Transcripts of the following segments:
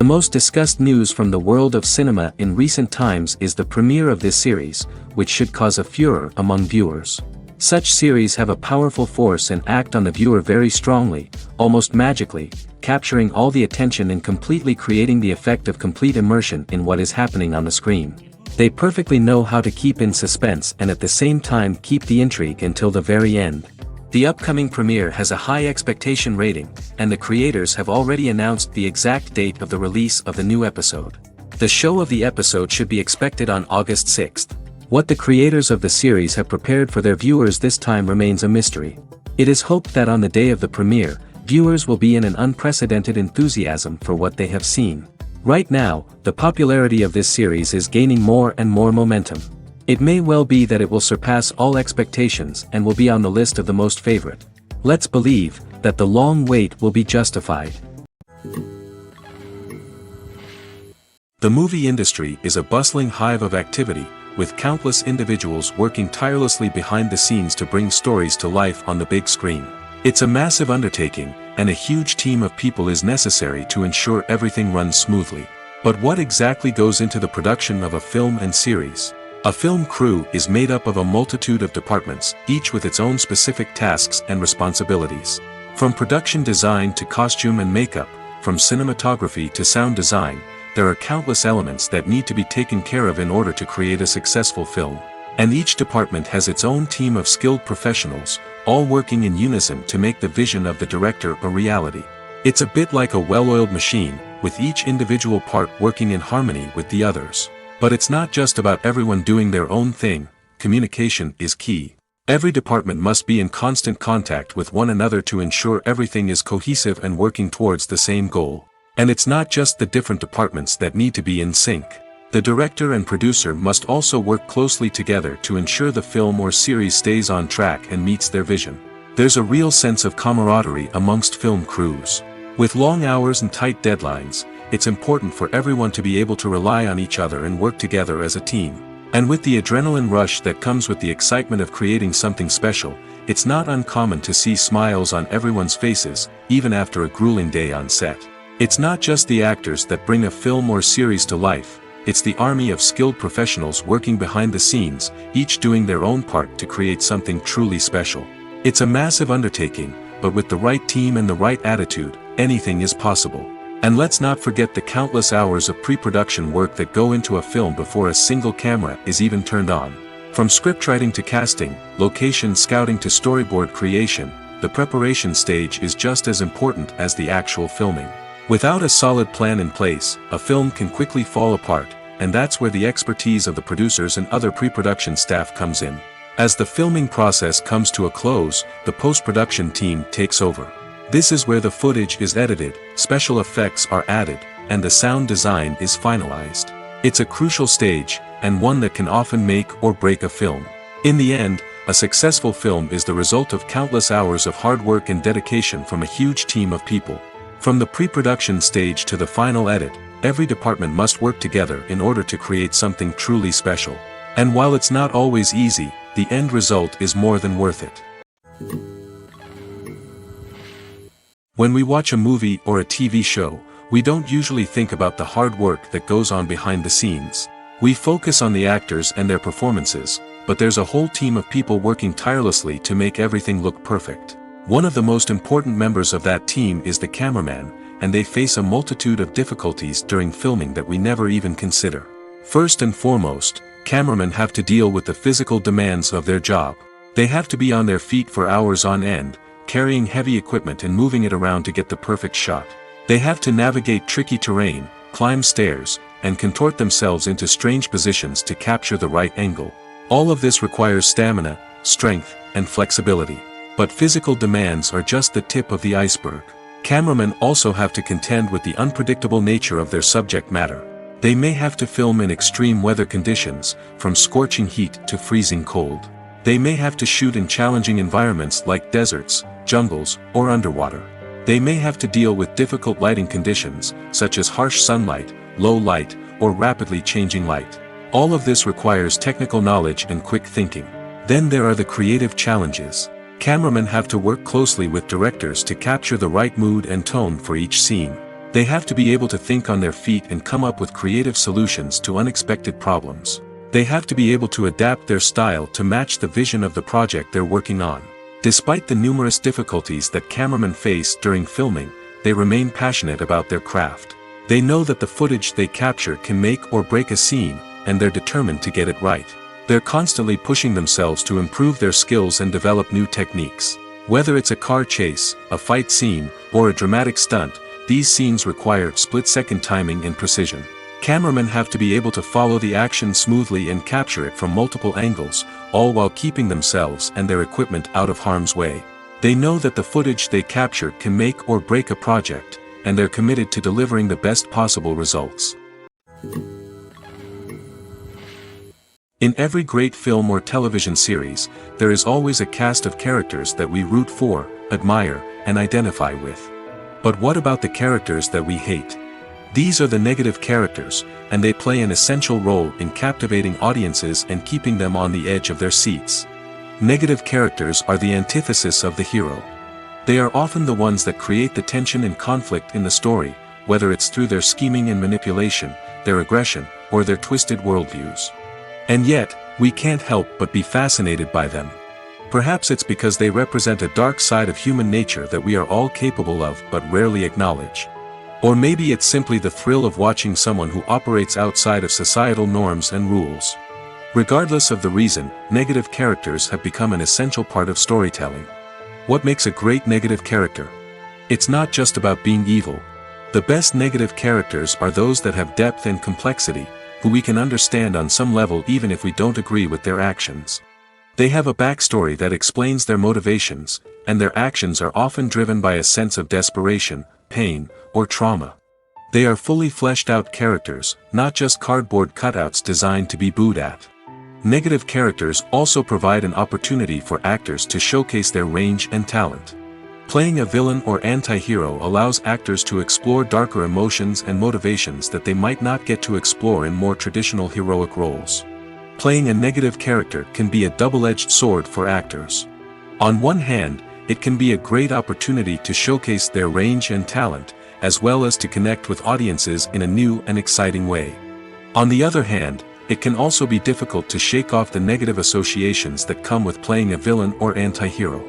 most discussed news from the world of cinema in recent times is the premiere of this series, which should cause a furor among viewers. Such series have a powerful force and act on the viewer very strongly, almost magically, capturing all the attention and completely creating the effect of complete immersion in what is happening on the screen. They perfectly know how to keep in suspense and at the same time keep the intrigue until the very end. The upcoming premiere has a high expectation rating, and the creators have already announced the exact date of the release of the new episode. The show of the episode should be expected on August 6th. What the creators of the series have prepared for their viewers this time remains a mystery. It is hoped that on the day of the premiere, viewers will be in an unprecedented enthusiasm for what they have seen. Right now, the popularity of this series is gaining more and more momentum. It may well be that it will surpass all expectations and will be on the list of the most favorite. Let's believe that the long wait will be justified. The movie industry is a bustling hive of activity, with countless individuals working tirelessly behind the scenes to bring stories to life on the big screen. It's a massive undertaking, and a huge team of people is necessary to ensure everything runs smoothly. But what exactly goes into the production of a film and series? A film crew is made up of a multitude of departments, each with its own specific tasks and responsibilities. From production design to costume and makeup, from cinematography to sound design, there are countless elements that need to be taken care of in order to create a successful film. And each department has its own team of skilled professionals, all working in unison to make the vision of the director a reality. It's a bit like a well-oiled machine, with each individual part working in harmony with the others. But it's not just about everyone doing their own thing. Communication is key. Every department must be in constant contact with one another to ensure everything is cohesive and working towards the same goal. And it's not just the different departments that need to be in sync. The director and producer must also work closely together to ensure the film or series stays on track and meets their vision. There's a real sense of camaraderie amongst film crews. With long hours and tight deadlines, it's important for everyone to be able to rely on each other and work together as a team. And with the adrenaline rush that comes with the excitement of creating something special, it's not uncommon to see smiles on everyone's faces, even after a grueling day on set. It's not just the actors that bring a film or series to life, it's the army of skilled professionals working behind the scenes, each doing their own part to create something truly special. It's a massive undertaking, but with the right team and the right attitude, anything is possible. And let's not forget the countless hours of pre-production work that go into a film before a single camera is even turned on. From scriptwriting to casting, location scouting to storyboard creation, the preparation stage is just as important as the actual filming. Without a solid plan in place, a film can quickly fall apart, and that's where the expertise of the producers and other pre-production staff comes in. As the filming process comes to a close, the post-production team takes over. This is where the footage is edited, special effects are added, and the sound design is finalized. It's a crucial stage, and one that can often make or break a film. In the end, a successful film is the result of countless hours of hard work and dedication from a huge team of people. From the pre-production stage to the final edit, every department must work together in order to create something truly special. And while it's not always easy, the end result is more than worth it. When we watch a movie or a TV show, we don't usually think about the hard work that goes on behind the scenes. We focus on the actors and their performances, but there's a whole team of people working tirelessly to make everything look perfect. One of the most important members of that team is the cameraman, and they face a multitude of difficulties during filming that we never even consider. First and foremost, cameramen have to deal with the physical demands of their job. They have to be on their feet for hours on end, carrying heavy equipment and moving it around to get the perfect shot. They have to navigate tricky terrain, climb stairs, and contort themselves into strange positions to capture the right angle. All of this requires stamina, strength, and flexibility. But physical demands are just the tip of the iceberg. Cameramen also have to contend with the unpredictable nature of their subject matter. They may have to film in extreme weather conditions, from scorching heat to freezing cold. They may have to shoot in challenging environments like deserts, jungles, or underwater. They may have to deal with difficult lighting conditions, such as harsh sunlight, low light, or rapidly changing light. All of this requires technical knowledge and quick thinking. Then there are the creative challenges. Cameramen have to work closely with directors to capture the right mood and tone for each scene. They have to be able to think on their feet and come up with creative solutions to unexpected problems. They have to be able to adapt their style to match the vision of the project they're working on. Despite the numerous difficulties that cameramen face during filming, they remain passionate about their craft. They know that the footage they capture can make or break a scene, and they're determined to get it right. They're constantly pushing themselves to improve their skills and develop new techniques. Whether it's a car chase, a fight scene, or a dramatic stunt, these scenes require split-second timing and precision. Cameramen have to be able to follow the action smoothly and capture it from multiple angles, all while keeping themselves and their equipment out of harm's way. They know that the footage they capture can make or break a project, and they're committed to delivering the best possible results. In every great film or television series, there is always a cast of characters that we root for, admire, and identify with. But what about the characters that we hate? These are the negative characters, and they play an essential role in captivating audiences and keeping them on the edge of their seats. Negative characters are the antithesis of the hero. They are often the ones that create the tension and conflict in the story, whether it's through their scheming and manipulation, their aggression, or their twisted worldviews. And yet, we can't help but be fascinated by them. Perhaps it's because they represent a dark side of human nature that we are all capable of but rarely acknowledge. Or maybe it's simply the thrill of watching someone who operates outside of societal norms and rules. Regardless of the reason, negative characters have become an essential part of storytelling. What makes a great negative character? It's not just about being evil. The best negative characters are those that have depth and complexity, who we can understand on some level even if we don't agree with their actions. They have a backstory that explains their motivations, and their actions are often driven by a sense of desperation, pain, or trauma. They are fully fleshed out characters, not just cardboard cutouts designed to be booed at. Negative characters also provide an opportunity for actors to showcase their range and talent. Playing a villain or anti-hero allows actors to explore darker emotions and motivations that they might not get to explore in more traditional heroic roles. Playing a negative character can be a double-edged sword for actors. On one hand, it can be a great opportunity to showcase their range and talent, as well as to connect with audiences in a new and exciting way. On the other hand, it can also be difficult to shake off the negative associations that come with playing a villain or anti-hero.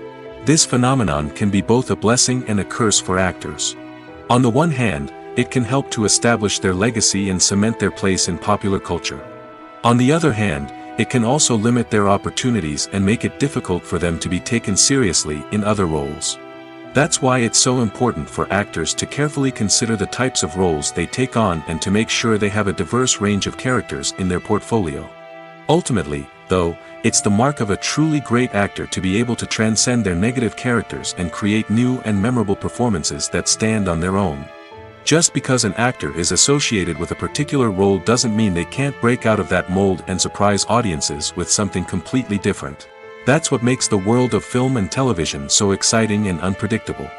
This phenomenon can be both a blessing and a curse for actors. On the one hand, it can help to establish their legacy and cement their place in popular culture. On the other hand, it can also limit their opportunities and make it difficult for them to be taken seriously in other roles. That's why it's so important for actors to carefully consider the types of roles they take on and to make sure they have a diverse range of characters in their portfolio. Ultimately, though, it's the mark of a truly great actor to be able to transcend their negative characters and create new and memorable performances that stand on their own. Just because an actor is associated with a particular role doesn't mean they can't break out of that mold and surprise audiences with something completely different. That's what makes the world of film and television so exciting and unpredictable.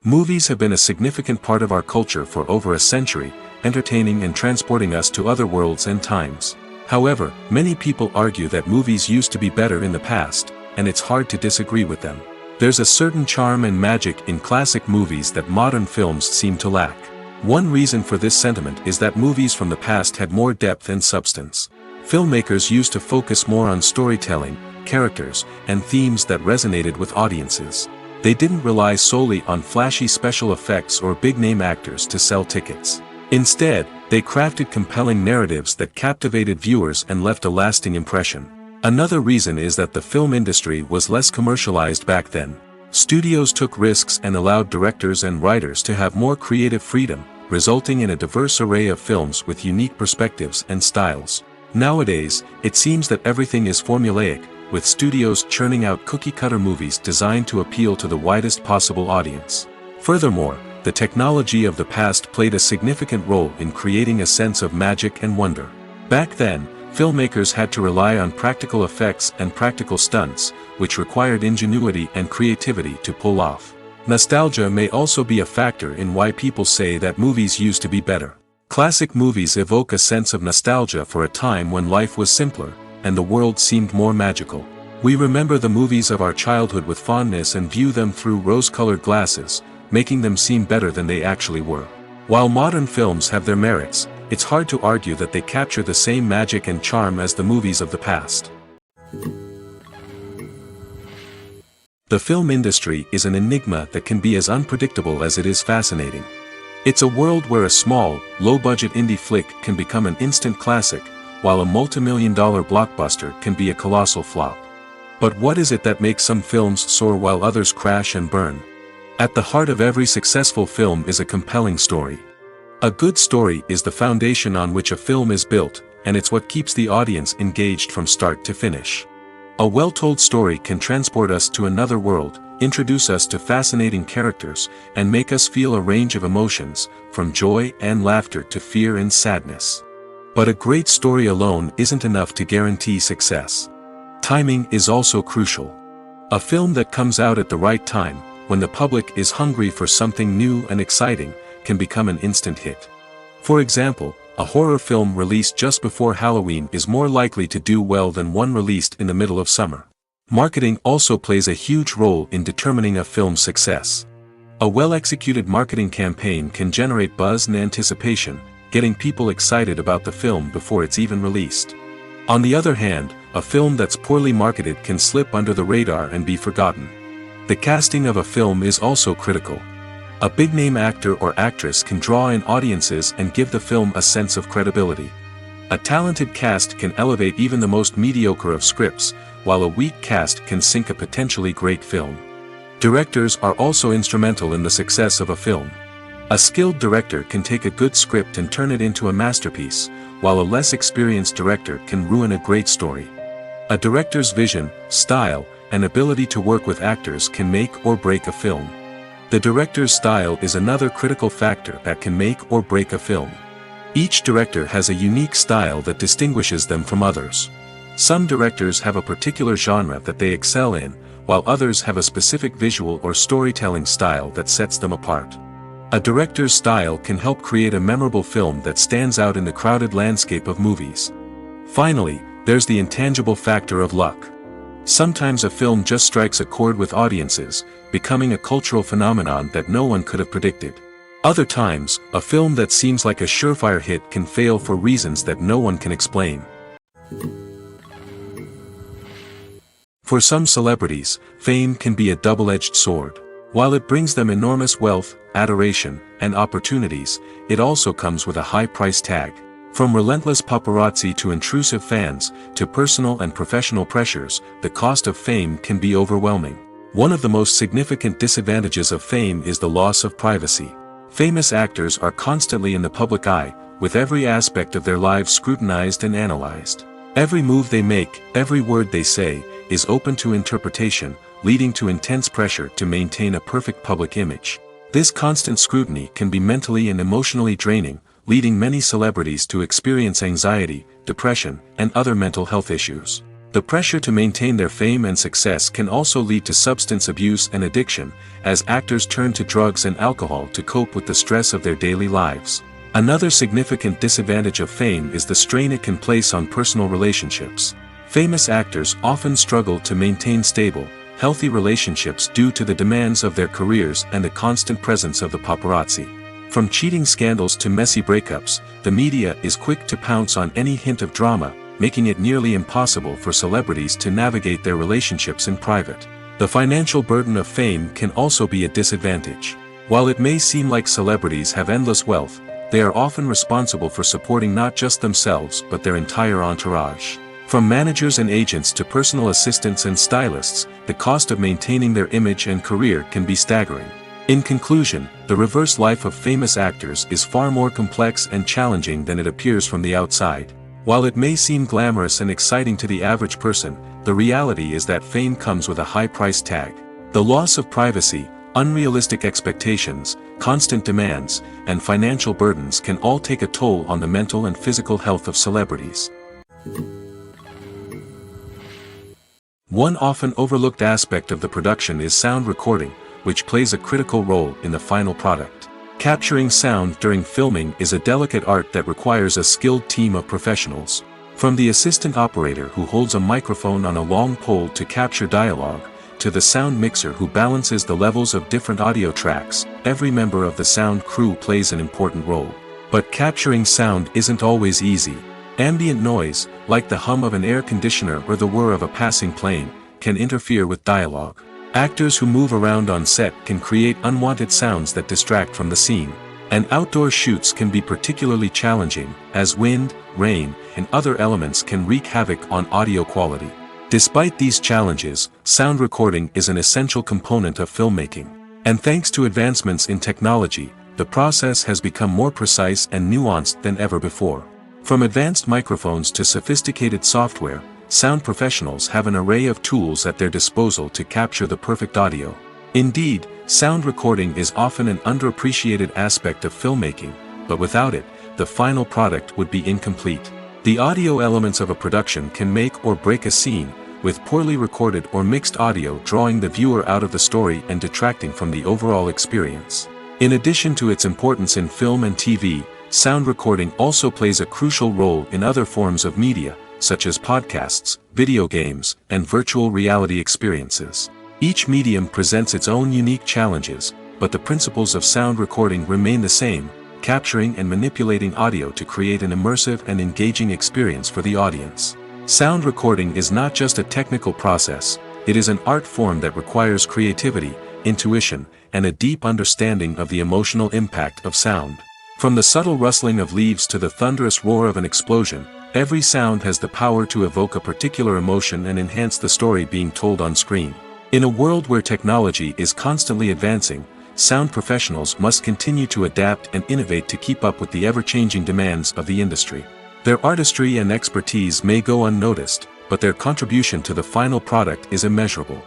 Movies have been a significant part of our culture for over a century, entertaining and transporting us to other worlds and times. However, many people argue that movies used to be better in the past, and it's hard to disagree with them. There's a certain charm and magic in classic movies that modern films seem to lack. One reason for this sentiment is that movies from the past had more depth and substance. Filmmakers used to focus more on storytelling, characters, and themes that resonated with audiences. They didn't rely solely on flashy special effects or big-name actors to sell tickets. Instead, they crafted compelling narratives that captivated viewers and left a lasting impression. Another reason is that the film industry was less commercialized back then. Studios took risks and allowed directors and writers to have more creative freedom, resulting in a diverse array of films with unique perspectives and styles. Nowadays, it seems that everything is formulaic, with studios churning out cookie-cutter movies designed to appeal to the widest possible audience. Furthermore, the technology of the past played a significant role in creating a sense of magic and wonder. Back then, filmmakers had to rely on practical effects and practical stunts, which required ingenuity and creativity to pull off. Nostalgia may also be a factor in why people say that movies used to be better. Classic movies evoke a sense of nostalgia for a time when life was simpler, and the world seemed more magical. We remember the movies of our childhood with fondness and view them through rose-colored glasses, making them seem better than they actually were. While modern films have their merits, it's hard to argue that they capture the same magic and charm as the movies of the past. The film industry is an enigma that can be as unpredictable as it is fascinating. It's a world where a small, low-budget indie flick can become an instant classic, while a multi-million-dollar blockbuster can be a colossal flop. But what is it that makes some films soar while others crash and burn? At the heart of every successful film is a compelling story. A good story is the foundation on which a film is built, and it's what keeps the audience engaged from start to finish. A well-told story can transport us to another world, introduce us to fascinating characters, and make us feel a range of emotions, from joy and laughter to fear and sadness. But a great story alone isn't enough to guarantee success. Timing is also crucial. A film that comes out at the right time, when the public is hungry for something new and exciting, can become an instant hit. For example, a horror film released just before Halloween is more likely to do well than one released in the middle of summer. Marketing also plays a huge role in determining a film's success. A well-executed marketing campaign can generate buzz and anticipation, getting people excited about the film before it's even released. On the other hand, a film that's poorly marketed can slip under the radar and be forgotten. The casting of a film is also critical. A big-name actor or actress can draw in audiences and give the film a sense of credibility. A talented cast can elevate even the most mediocre of scripts, while a weak cast can sink a potentially great film. Directors are also instrumental in the success of a film. A skilled director can take a good script and turn it into a masterpiece, while a less experienced director can ruin a great story. A director's vision, style, and ability to work with actors can make or break a film. The director's style is another critical factor that can make or break a film. Each director has a unique style that distinguishes them from others. Some directors have a particular genre that they excel in, while others have a specific visual or storytelling style that sets them apart. A director's style can help create a memorable film that stands out in the crowded landscape of movies. Finally, there's the intangible factor of luck. Sometimes a film just strikes a chord with audiences, becoming a cultural phenomenon that no one could have predicted. Other times, a film that seems like a surefire hit can fail for reasons that no one can explain. For some celebrities, fame can be a double-edged sword. While it brings them enormous wealth, adoration, and opportunities, it also comes with a high price tag. From relentless paparazzi to intrusive fans, to personal and professional pressures, the cost of fame can be overwhelming. One of the most significant disadvantages of fame is the loss of privacy. Famous actors are constantly in the public eye, with every aspect of their lives scrutinized and analyzed. Every move they make, every word they say, is open to interpretation, leading to intense pressure to maintain a perfect public image. This constant scrutiny can be mentally and emotionally draining, leading many celebrities to experience anxiety, depression, and other mental health issues. The pressure to maintain their fame and success can also lead to substance abuse and addiction, as actors turn to drugs and alcohol to cope with the stress of their daily lives. Another significant disadvantage of fame is the strain it can place on personal relationships. Famous actors often struggle to maintain stable, healthy relationships due to the demands of their careers and the constant presence of the paparazzi. From cheating scandals to messy breakups, the media is quick to pounce on any hint of drama, making it nearly impossible for celebrities to navigate their relationships in private. The financial burden of fame can also be a disadvantage. While it may seem like celebrities have endless wealth, they are often responsible for supporting not just themselves but their entire entourage. From managers and agents to personal assistants and stylists, the cost of maintaining their image and career can be staggering. In conclusion, the reverse life of famous actors is far more complex and challenging than it appears from the outside. While it may seem glamorous and exciting to the average person, the reality is that fame comes with a high price tag. The loss of privacy, unrealistic expectations, constant demands, and financial burdens can all take a toll on the mental and physical health of celebrities. One often overlooked aspect of the production is sound recording, which plays a critical role in the final product. Capturing sound during filming is a delicate art that requires a skilled team of professionals. From the assistant operator who holds a microphone on a long pole to capture dialogue, to the sound mixer who balances the levels of different audio tracks, every member of the sound crew plays an important role. But capturing sound isn't always easy. Ambient noise, like the hum of an air conditioner or the whir of a passing plane, can interfere with dialogue. Actors who move around on set can create unwanted sounds that distract from the scene. And outdoor shoots can be particularly challenging, as wind, rain, and other elements can wreak havoc on audio quality. Despite these challenges, sound recording is an essential component of filmmaking. And thanks to advancements in technology, the process has become more precise and nuanced than ever before. From advanced microphones to sophisticated software, sound professionals have an array of tools at their disposal to capture the perfect audio. Indeed, sound recording is often an underappreciated aspect of filmmaking, but without it, the final product would be incomplete. The audio elements of a production can make or break a scene, with poorly recorded or mixed audio drawing the viewer out of the story and detracting from the overall experience. In addition to its importance in film and TV, sound recording also plays a crucial role in other forms of media, such as podcasts, video games, and virtual reality experiences. Each medium presents its own unique challenges, but the principles of sound recording remain the same, capturing and manipulating audio to create an immersive and engaging experience for the audience. Sound recording is not just a technical process, it is an art form that requires creativity, intuition, and a deep understanding of the emotional impact of sound. From the subtle rustling of leaves to the thunderous roar of an explosion, every sound has the power to evoke a particular emotion and enhance the story being told on screen. In a world where technology is constantly advancing, sound professionals must continue to adapt and innovate to keep up with the ever-changing demands of the industry. Their artistry and expertise may go unnoticed, but their contribution to the final product is immeasurable.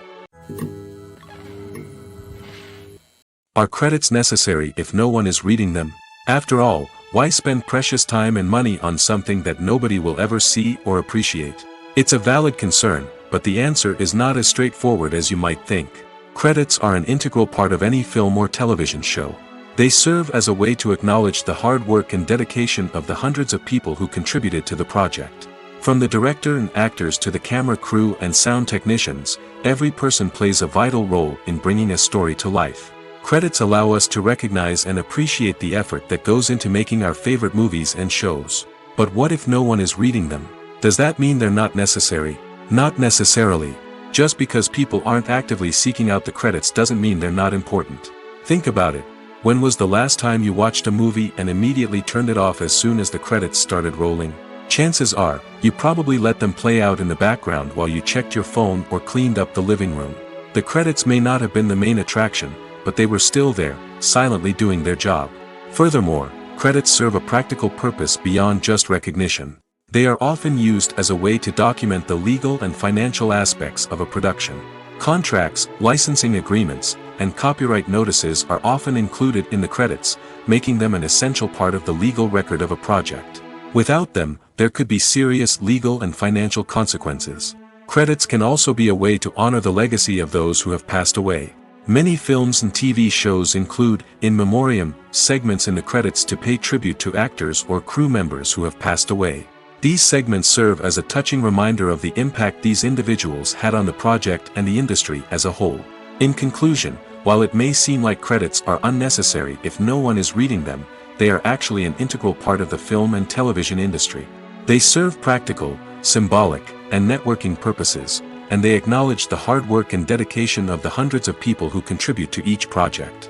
Are credits necessary if no one is reading them? After all, why spend precious time and money on something that nobody will ever see or appreciate? It's a valid concern, but the answer is not as straightforward as you might think. Credits are an integral part of any film or television show. They serve as a way to acknowledge the hard work and dedication of the hundreds of people who contributed to the project. From the director and actors to the camera crew and sound technicians, every person plays a vital role in bringing a story to life. Credits allow us to recognize and appreciate the effort that goes into making our favorite movies and shows. But what if no one is reading them? Does that mean they're not necessary? Not necessarily. Just because people aren't actively seeking out the credits doesn't mean they're not important. Think about it. When was the last time you watched a movie and immediately turned it off as soon as the credits started rolling? Chances are, you probably let them play out in the background while you checked your phone or cleaned up the living room. The credits may not have been the main attraction, but they were still there, silently doing their job. Furthermore, credits serve a practical purpose beyond just recognition. They are often used as a way to document the legal and financial aspects of a production. Contracts, licensing agreements, and copyright notices are often included in the credits, making them an essential part of the legal record of a project. Without them, there could be serious legal and financial consequences. Credits can also be a way to honor the legacy of those who have passed away. Many films and TV shows include, in memoriam, segments in the credits to pay tribute to actors or crew members who have passed away. These segments serve as a touching reminder of the impact these individuals had on the project and the industry as a whole. In conclusion, while it may seem like credits are unnecessary if no one is reading them, they are actually an integral part of the film and television industry. They serve practical, symbolic, and networking purposes, and they acknowledge the hard work and dedication of the hundreds of people who contribute to each project.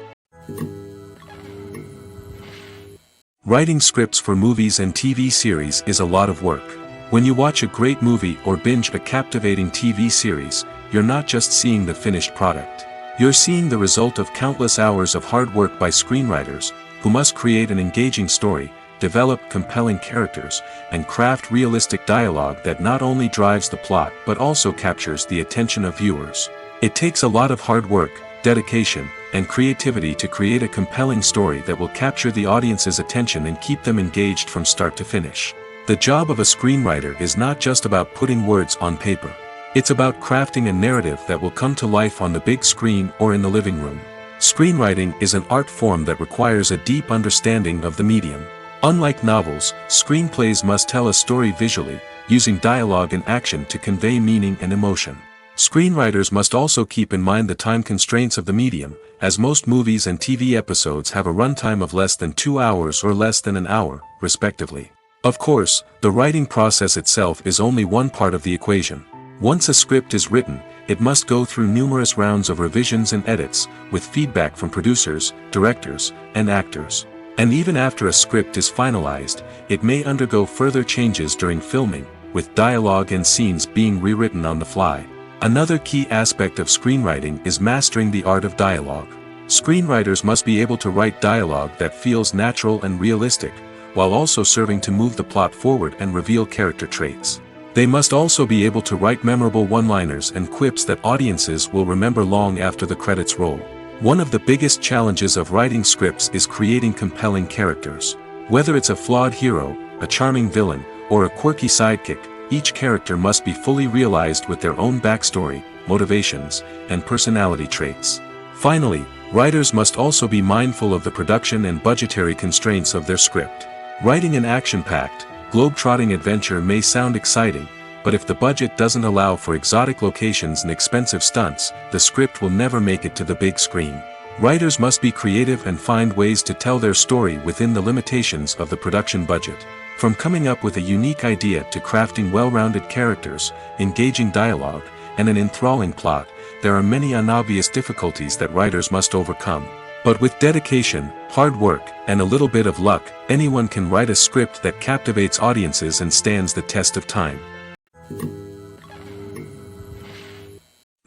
Writing scripts for movies and TV series is a lot of work. When you watch a great movie or binge a captivating TV series, you're not just seeing the finished product. You're seeing the result of countless hours of hard work by screenwriters, who must create an engaging story, develop compelling characters, and craft realistic dialogue that not only drives the plot but also captures the attention of viewers. It takes a lot of hard work, dedication, and creativity to create a compelling story that will capture the audience's attention and keep them engaged from start to finish. The job of a screenwriter is not just about putting words on paper. It's about crafting a narrative that will come to life on the big screen or in the living room. Screenwriting is an art form that requires a deep understanding of the medium. Unlike novels, screenplays must tell a story visually, using dialogue and action to convey meaning and emotion. Screenwriters must also keep in mind the time constraints of the medium, as most movies and TV episodes have a runtime of less than 2 hours or less than an hour, respectively. Of course, the writing process itself is only one part of the equation. Once a script is written, it must go through numerous rounds of revisions and edits, with feedback from producers, directors, and actors. And even after a script is finalized, it may undergo further changes during filming, with dialogue and scenes being rewritten on the fly. Another key aspect of screenwriting is mastering the art of dialogue. Screenwriters must be able to write dialogue that feels natural and realistic, while also serving to move the plot forward and reveal character traits. They must also be able to write memorable one-liners and quips that audiences will remember long after the credits roll. One of the biggest challenges of writing scripts is creating compelling characters. Whether it's a flawed hero, a charming villain, or a quirky sidekick, each character must be fully realized with their own backstory, motivations, and personality traits. Finally, writers must also be mindful of the production and budgetary constraints of their script. Writing an action-packed, globe-trotting adventure may sound exciting, but if the budget doesn't allow for exotic locations and expensive stunts, the script will never make it to the big screen. Writers must be creative and find ways to tell their story within the limitations of the production budget. From coming up with a unique idea to crafting well-rounded characters, engaging dialogue, and an enthralling plot, there are many unobvious difficulties that writers must overcome. But with dedication, hard work, and a little bit of luck, anyone can write a script that captivates audiences and stands the test of time.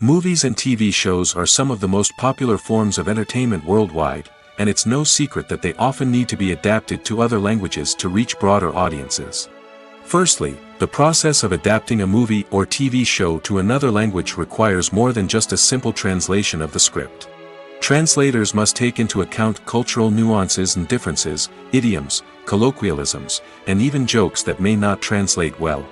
Movies and TV shows are some of the most popular forms of entertainment worldwide, and it's no secret that they often need to be adapted to other languages to reach broader audiences. Firstly, the process of adapting a movie or TV show to another language requires more than just a simple translation of the script. Translators must take into account cultural nuances and differences, idioms, colloquialisms, and even jokes that may not translate well.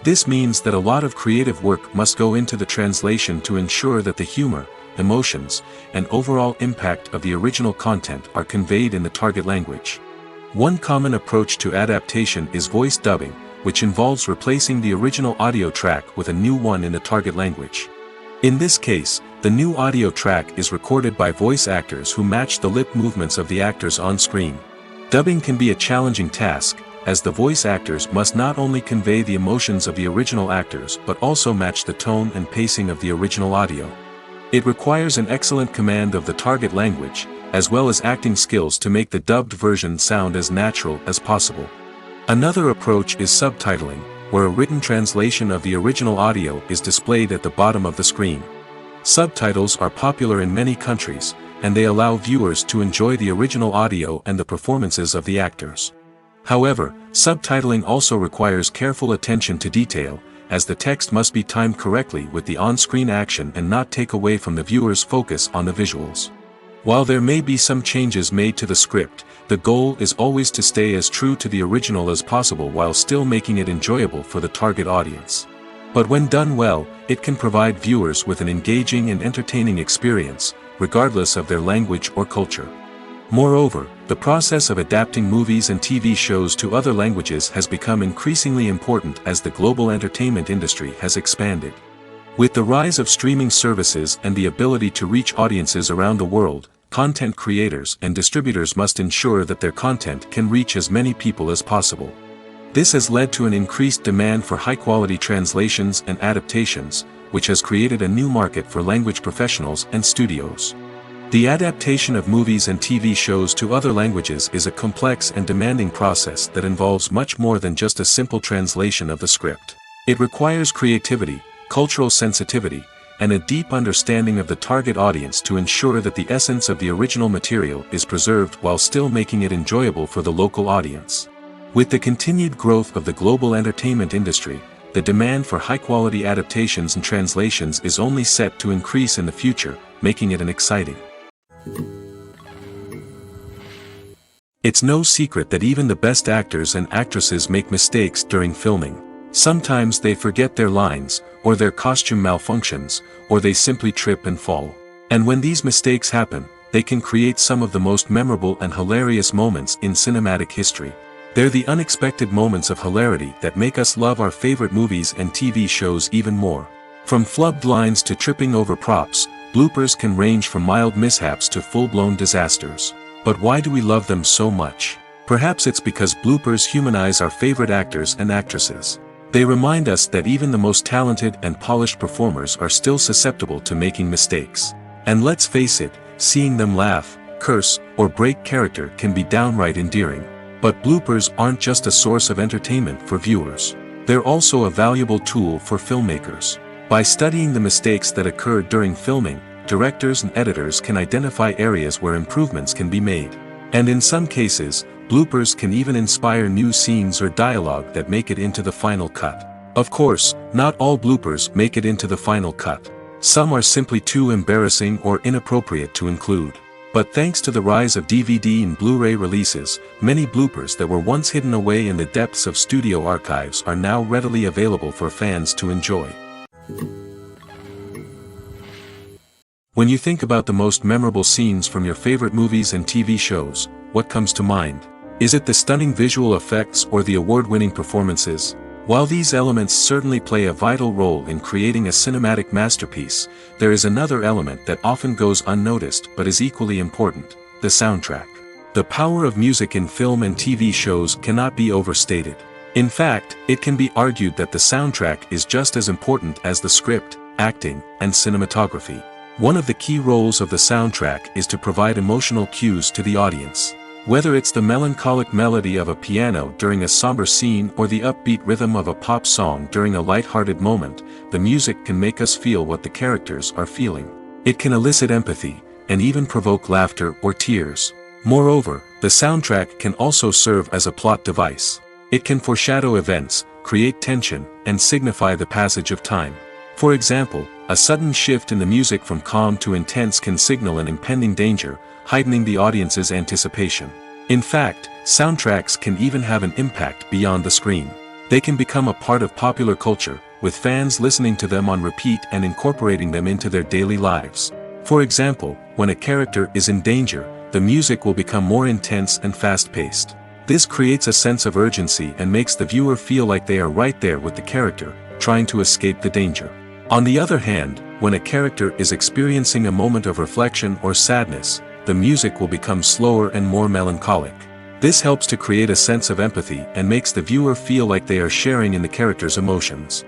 This means that a lot of creative work must go into the translation to ensure that the humor, emotions, and overall impact of the original content are conveyed in the target language. One common approach to adaptation is voice dubbing, which involves replacing the original audio track with a new one in the target language. In this case, the new audio track is recorded by voice actors who match the lip movements of the actors on screen. Dubbing can be a challenging task, as the voice actors must not only convey the emotions of the original actors but also match the tone and pacing of the original audio. It requires an excellent command of the target language, as well as acting skills to make the dubbed version sound as natural as possible. Another approach is subtitling, where a written translation of the original audio is displayed at the bottom of the screen. Subtitles are popular in many countries, and they allow viewers to enjoy the original audio and the performances of the actors. However, subtitling also requires careful attention to detail, as the text must be timed correctly with the on-screen action and not take away from the viewer's focus on the visuals. While there may be some changes made to the script, the goal is always to stay as true to the original as possible while still making it enjoyable for the target audience. But when done well, it can provide viewers with an engaging and entertaining experience, regardless of their language or culture. Moreover, the process of adapting movies and TV shows to other languages has become increasingly important as the global entertainment industry has expanded. With the rise of streaming services and the ability to reach audiences around the world, content creators and distributors must ensure that their content can reach as many people as possible. This has led to an increased demand for high-quality translations and adaptations, which has created a new market for language professionals and studios. The adaptation of movies and TV shows to other languages is a complex and demanding process that involves much more than just a simple translation of the script. It requires creativity, cultural sensitivity, and a deep understanding of the target audience to ensure that the essence of the original material is preserved while still making it enjoyable for the local audience. With the continued growth of the global entertainment industry, the demand for high-quality adaptations and translations is only set to increase in the future, making it an exciting. It's no secret that even the best actors and actresses make mistakes during filming. Sometimes they forget their lines, or their costume malfunctions, or they simply trip and fall. And when these mistakes happen, they can create some of the most memorable and hilarious moments in cinematic history. They're the unexpected moments of hilarity that make us love our favorite movies and TV shows even more. From flubbed lines to tripping over props, bloopers can range from mild mishaps to full-blown disasters. But why do we love them so much? Perhaps it's because bloopers humanize our favorite actors and actresses. They remind us that even the most talented and polished performers are still susceptible to making mistakes. And let's face it, seeing them laugh, curse, or break character can be downright endearing. But bloopers aren't just a source of entertainment for viewers. They're also a valuable tool for filmmakers. By studying the mistakes that occurred during filming, directors and editors can identify areas where improvements can be made. And in some cases, bloopers can even inspire new scenes or dialogue that make it into the final cut. Of course, not all bloopers make it into the final cut. Some are simply too embarrassing or inappropriate to include. But thanks to the rise of DVD and Blu-ray releases, many bloopers that were once hidden away in the depths of studio archives are now readily available for fans to enjoy. When you think about the most memorable scenes from your favorite movies and TV shows, what comes to mind? Is it the stunning visual effects or the award-winning performances? While these elements certainly play a vital role in creating a cinematic masterpiece, there is another element that often goes unnoticed but is equally important: the soundtrack. The power of music in film and TV shows cannot be overstated. In fact, it can be argued that the soundtrack is just as important as the script, acting, and cinematography. One of the key roles of the soundtrack is to provide emotional cues to the audience. Whether it's the melancholic melody of a piano during a somber scene or the upbeat rhythm of a pop song during a light-hearted moment, the music can make us feel what the characters are feeling. It can elicit empathy, and even provoke laughter or tears. Moreover, the soundtrack can also serve as a plot device. It can foreshadow events, create tension, and signify the passage of time. For example, a sudden shift in the music from calm to intense can signal an impending danger, heightening the audience's anticipation. In fact, soundtracks can even have an impact beyond the screen. They can become a part of popular culture, with fans listening to them on repeat and incorporating them into their daily lives. For example, when a character is in danger, the music will become more intense and fast-paced. This creates a sense of urgency and makes the viewer feel like they are right there with the character, trying to escape the danger. On the other hand, when a character is experiencing a moment of reflection or sadness, the music will become slower and more melancholic. This helps to create a sense of empathy and makes the viewer feel like they are sharing in the character's emotions.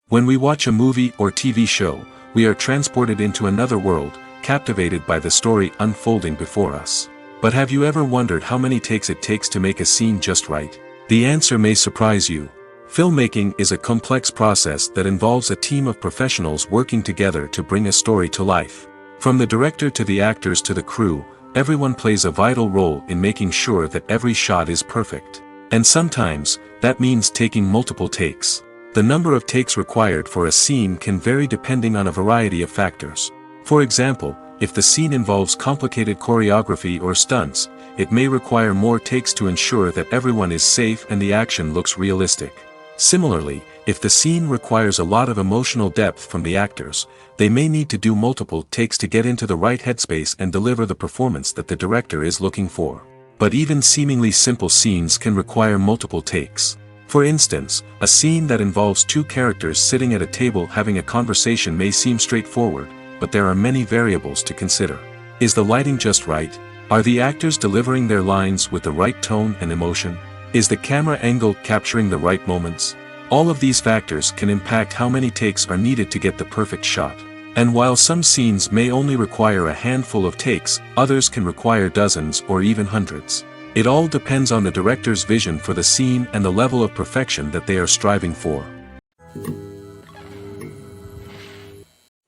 When we watch a movie or TV show, we are transported into another world, captivated by the story unfolding before us. But have you ever wondered how many takes it takes to make a scene just right? The answer may surprise you. Filmmaking is a complex process that involves a team of professionals working together to bring a story to life. From the director to the actors to the crew, everyone plays a vital role in making sure that every shot is perfect. And sometimes, that means taking multiple takes. The number of takes required for a scene can vary depending on a variety of factors. For example, if the scene involves complicated choreography or stunts, it may require more takes to ensure that everyone is safe and the action looks realistic. Similarly, if the scene requires a lot of emotional depth from the actors, they may need to do multiple takes to get into the right headspace and deliver the performance that the director is looking for. But even seemingly simple scenes can require multiple takes. For instance, a scene that involves two characters sitting at a table having a conversation may seem straightforward, but there are many variables to consider. Is the lighting just right? Are the actors delivering their lines with the right tone and emotion? Is the camera angle capturing the right moments? All of these factors can impact how many takes are needed to get the perfect shot. And while some scenes may only require a handful of takes, others can require dozens or even hundreds. It all depends on the director's vision for the scene and the level of perfection that they are striving for.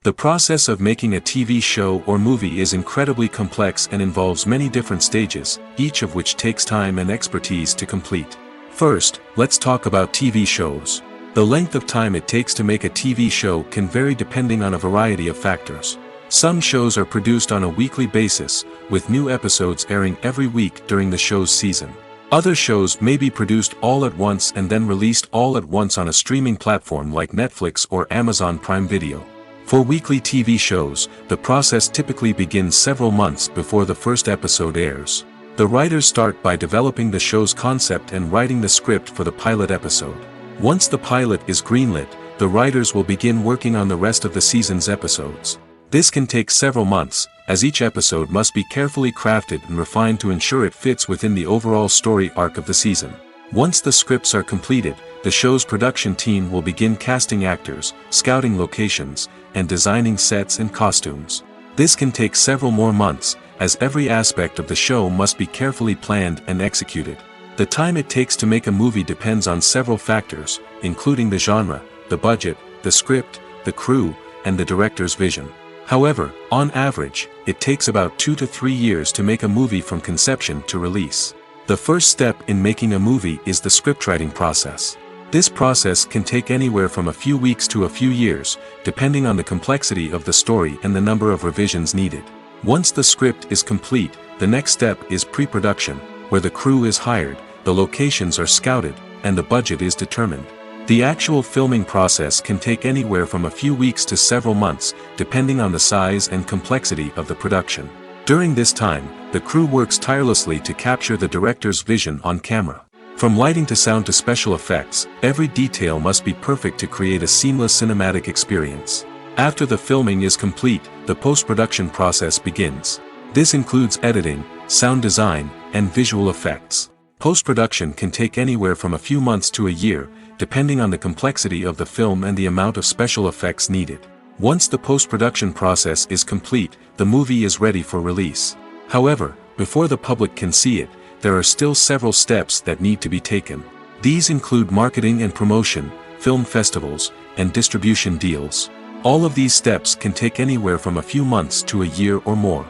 The process of making a TV show or movie is incredibly complex and involves many different stages, each of which takes time and expertise to complete. First, let's talk about TV shows. The length of time it takes to make a TV show can vary depending on a variety of factors. Some shows are produced on a weekly basis, with new episodes airing every week during the show's season. Other shows may be produced all at once and then released all at once on a streaming platform like Netflix or Amazon Prime Video. For weekly TV shows, the process typically begins several months before the first episode airs. The writers start by developing the show's concept and writing the script for the pilot episode. Once the pilot is greenlit, the writers will begin working on the rest of the season's episodes. This can take several months, as each episode must be carefully crafted and refined to ensure it fits within the overall story arc of the season. Once the scripts are completed, the show's production team will begin casting actors, scouting locations, and designing sets and costumes. This can take several more months, as every aspect of the show must be carefully planned and executed. The time it takes to make a movie depends on several factors, including the genre, the budget, the script, the crew, and the director's vision. However, on average, it takes about 2 to 3 years to make a movie from conception to release. The first step in making a movie is the scriptwriting process. This process can take anywhere from a few weeks to a few years, depending on the complexity of the story and the number of revisions needed. Once the script is complete, the next step is pre-production, where the crew is hired, the locations are scouted, and the budget is determined. The actual filming process can take anywhere from a few weeks to several months, depending on the size and complexity of the production. During this time, the crew works tirelessly to capture the director's vision on camera. From lighting to sound to special effects, every detail must be perfect to create a seamless cinematic experience. After the filming is complete, the post-production process begins. This includes editing, sound design, and visual effects. Post-production can take anywhere from a few months to a year, depending on the complexity of the film and the amount of special effects needed. Once the post-production process is complete, the movie is ready for release. However, before the public can see it, there are still several steps that need to be taken. These include marketing and promotion, film festivals, and distribution deals. All of these steps can take anywhere from a few months to a year or more.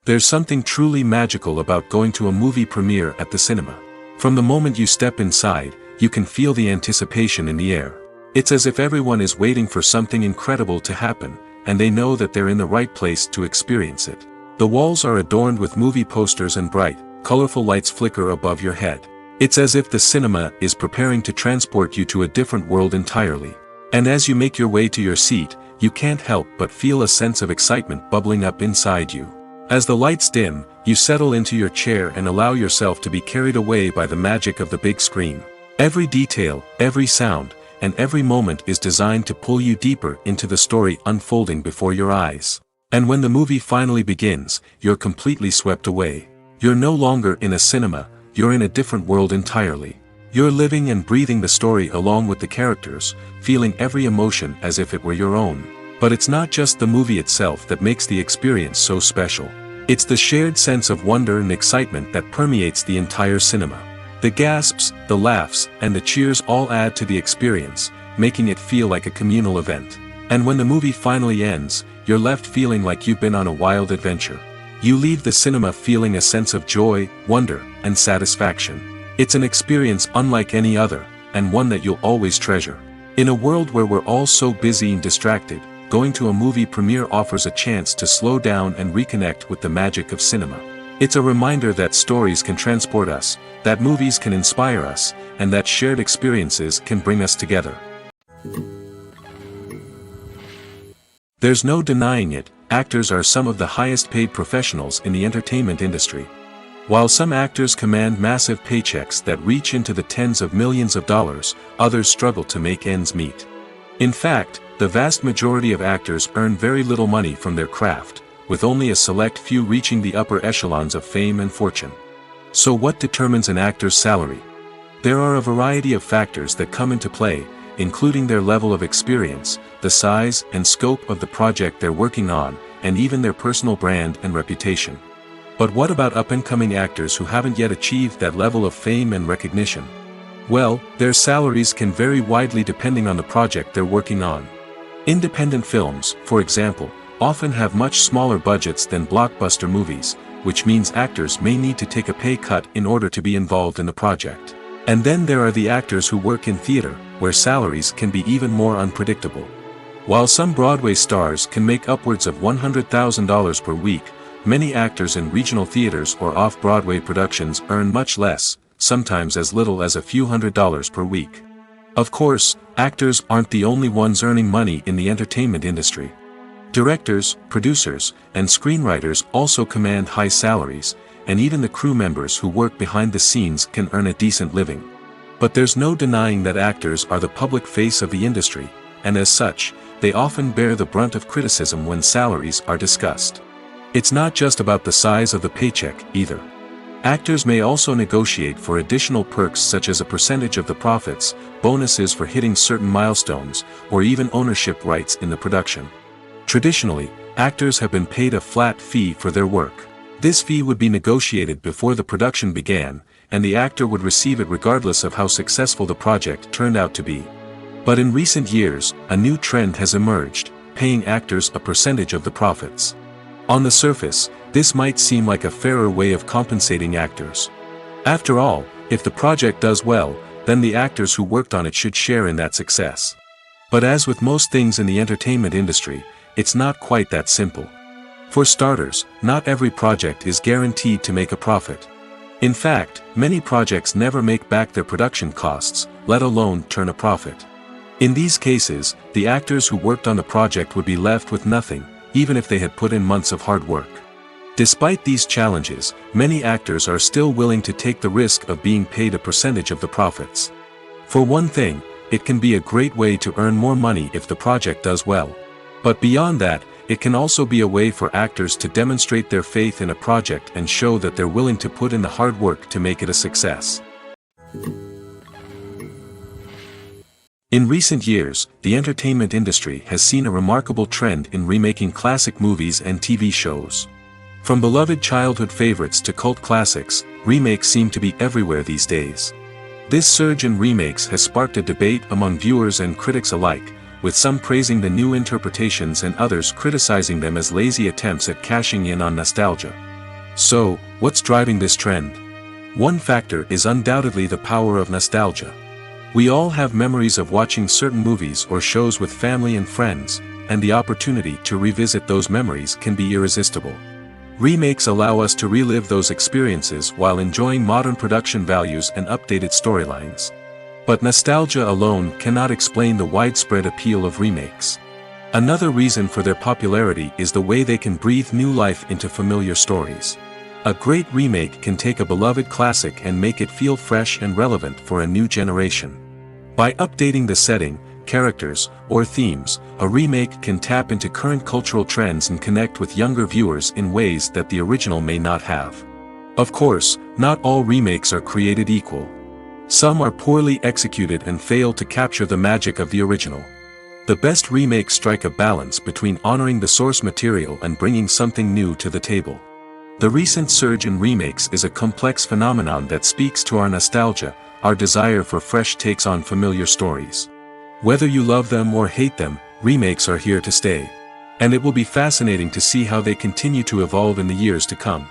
There's something truly magical about going to a movie premiere at the cinema. From the moment you step inside, you can feel the anticipation in the air. It's as if everyone is waiting for something incredible to happen, and they know that they're in the right place to experience it. The walls are adorned with movie posters and bright, colorful lights flicker above your head. It's as if the cinema is preparing to transport you to a different world entirely. And as you make your way to your seat, you can't help but feel a sense of excitement bubbling up inside you. As the lights dim, you settle into your chair and allow yourself to be carried away by the magic of the big screen. Every detail, every sound, and every moment is designed to pull you deeper into the story unfolding before your eyes. And when the movie finally begins, you're completely swept away. You're no longer in a cinema, you're in a different world entirely. You're living and breathing the story along with the characters, feeling every emotion as if it were your own. But it's not just the movie itself that makes the experience so special. It's the shared sense of wonder and excitement that permeates the entire cinema. The gasps, the laughs, and the cheers all add to the experience, making it feel like a communal event. And when the movie finally ends, you're left feeling like you've been on a wild adventure. You leave the cinema feeling a sense of joy, wonder, and satisfaction. It's an experience unlike any other, and one that you'll always treasure. In a world where we're all so busy and distracted, going to a movie premiere offers a chance to slow down and reconnect with the magic of cinema. It's a reminder that stories can transport us, that movies can inspire us, and that shared experiences can bring us together. There's no denying it, actors are some of the highest paid professionals in the entertainment industry. While some actors command massive paychecks that reach into the tens of millions of dollars, others struggle to make ends meet. In fact, the vast majority of actors earn very little money from their craft, with only a select few reaching the upper echelons of fame and fortune. So what determines an actor's salary? There are a variety of factors that come into play, including their level of experience, the size and scope of the project they're working on, and even their personal brand and reputation. But what about up-and-coming actors who haven't yet achieved that level of fame and recognition? Well, their salaries can vary widely depending on the project they're working on. Independent films, for example, often have much smaller budgets than blockbuster movies, which means actors may need to take a pay cut in order to be involved in the project. And then there are the actors who work in theater, where salaries can be even more unpredictable. While some Broadway stars can make upwards of $100,000 per week, many actors in regional theaters or off-Broadway productions earn much less, sometimes as little as a few $100s per week. Of course, actors aren't the only ones earning money in the entertainment industry. Directors, producers, and screenwriters also command high salaries, and even the crew members who work behind the scenes can earn a decent living. But there's no denying that actors are the public face of the industry, and as such, they often bear the brunt of criticism when salaries are discussed. It's not just about the size of the paycheck, either. Actors may also negotiate for additional perks such as a percentage of the profits, bonuses for hitting certain milestones, or even ownership rights in the production. Traditionally, actors have been paid a flat fee for their work. This fee would be negotiated before the production began, and the actor would receive it regardless of how successful the project turned out to be. But in recent years, a new trend has emerged, paying actors a percentage of the profits. On the surface, this might seem like a fairer way of compensating actors. After all, if the project does well, then the actors who worked on it should share in that success. But as with most things in the entertainment industry, it's not quite that simple. For starters, not every project is guaranteed to make a profit. In fact, many projects never make back their production costs, let alone turn a profit. In these cases, the actors who worked on the project would be left with nothing, even if they had put in months of hard work. Despite these challenges, many actors are still willing to take the risk of being paid a percentage of the profits. For one thing, it can be a great way to earn more money if the project does well. But beyond that, it can also be a way for actors to demonstrate their faith in a project and show that they're willing to put in the hard work to make it a success. In recent years, the entertainment industry has seen a remarkable trend in remaking classic movies and TV shows. From beloved childhood favorites to cult classics, remakes seem to be everywhere these days. This surge in remakes has sparked a debate among viewers and critics alike, with some praising the new interpretations and others criticizing them as lazy attempts at cashing in on nostalgia. So, what's driving this trend? One factor is undoubtedly the power of nostalgia. We all have memories of watching certain movies or shows with family and friends, and the opportunity to revisit those memories can be irresistible. Remakes allow us to relive those experiences while enjoying modern production values and updated storylines. But nostalgia alone cannot explain the widespread appeal of remakes. Another reason for their popularity is the way they can breathe new life into familiar stories. A great remake can take a beloved classic and make it feel fresh and relevant for a new generation. By updating the setting, characters, or themes, a remake can tap into current cultural trends and connect with younger viewers in ways that the original may not have. Of course, not all remakes are created equal. Some are poorly executed and fail to capture the magic of the original. The best remakes strike a balance between honoring the source material and bringing something new to the table. The recent surge in remakes is a complex phenomenon that speaks to our nostalgia, our desire for fresh takes on familiar stories. Whether you love them or hate them, remakes are here to stay. And it will be fascinating to see how they continue to evolve in the years to come.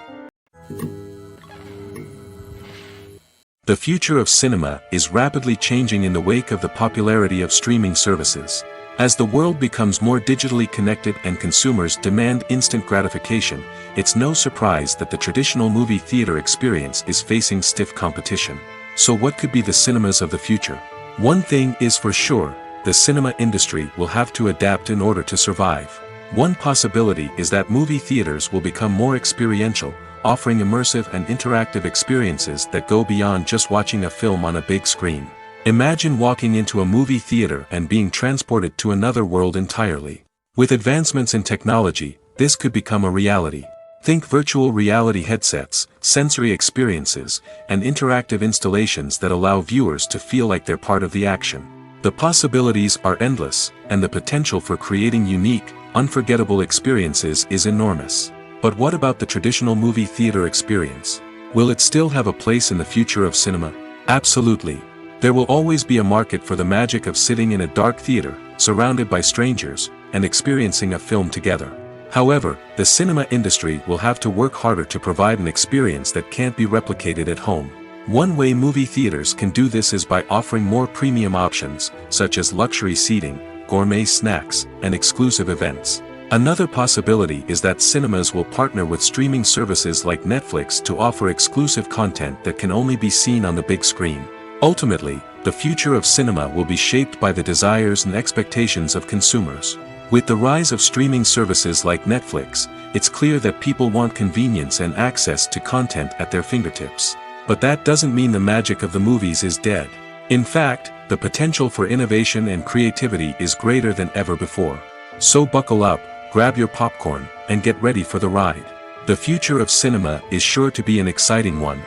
The future of cinema is rapidly changing in the wake of the popularity of streaming services. As the world becomes more digitally connected and consumers demand instant gratification, it's no surprise that the traditional movie theater experience is facing stiff competition. So what could be the cinemas of the future? One thing is for sure, the cinema industry will have to adapt in order to survive. One possibility is that movie theaters will become more experiential, offering immersive and interactive experiences that go beyond just watching a film on a big screen. Imagine walking into a movie theater and being transported to another world entirely. With advancements in technology, this could become a reality. Think virtual reality headsets, sensory experiences, and interactive installations that allow viewers to feel like they're part of the action. The possibilities are endless, and the potential for creating unique, unforgettable experiences is enormous. But what about the traditional movie theater experience? Will it still have a place in the future of cinema? Absolutely. There will always be a market for the magic of sitting in a dark theater, surrounded by strangers, and experiencing a film together. However, the cinema industry will have to work harder to provide an experience that can't be replicated at home. One way movie theaters can do this is by offering more premium options, such as luxury seating, gourmet snacks, and exclusive events. Another possibility is that cinemas will partner with streaming services like Netflix to offer exclusive content that can only be seen on the big screen. Ultimately, the future of cinema will be shaped by the desires and expectations of consumers. With the rise of streaming services like Netflix, it's clear that people want convenience and access to content at their fingertips. But that doesn't mean the magic of the movies is dead. In fact, the potential for innovation and creativity is greater than ever before. So buckle up, grab your popcorn, and get ready for the ride. The future of cinema is sure to be an exciting one.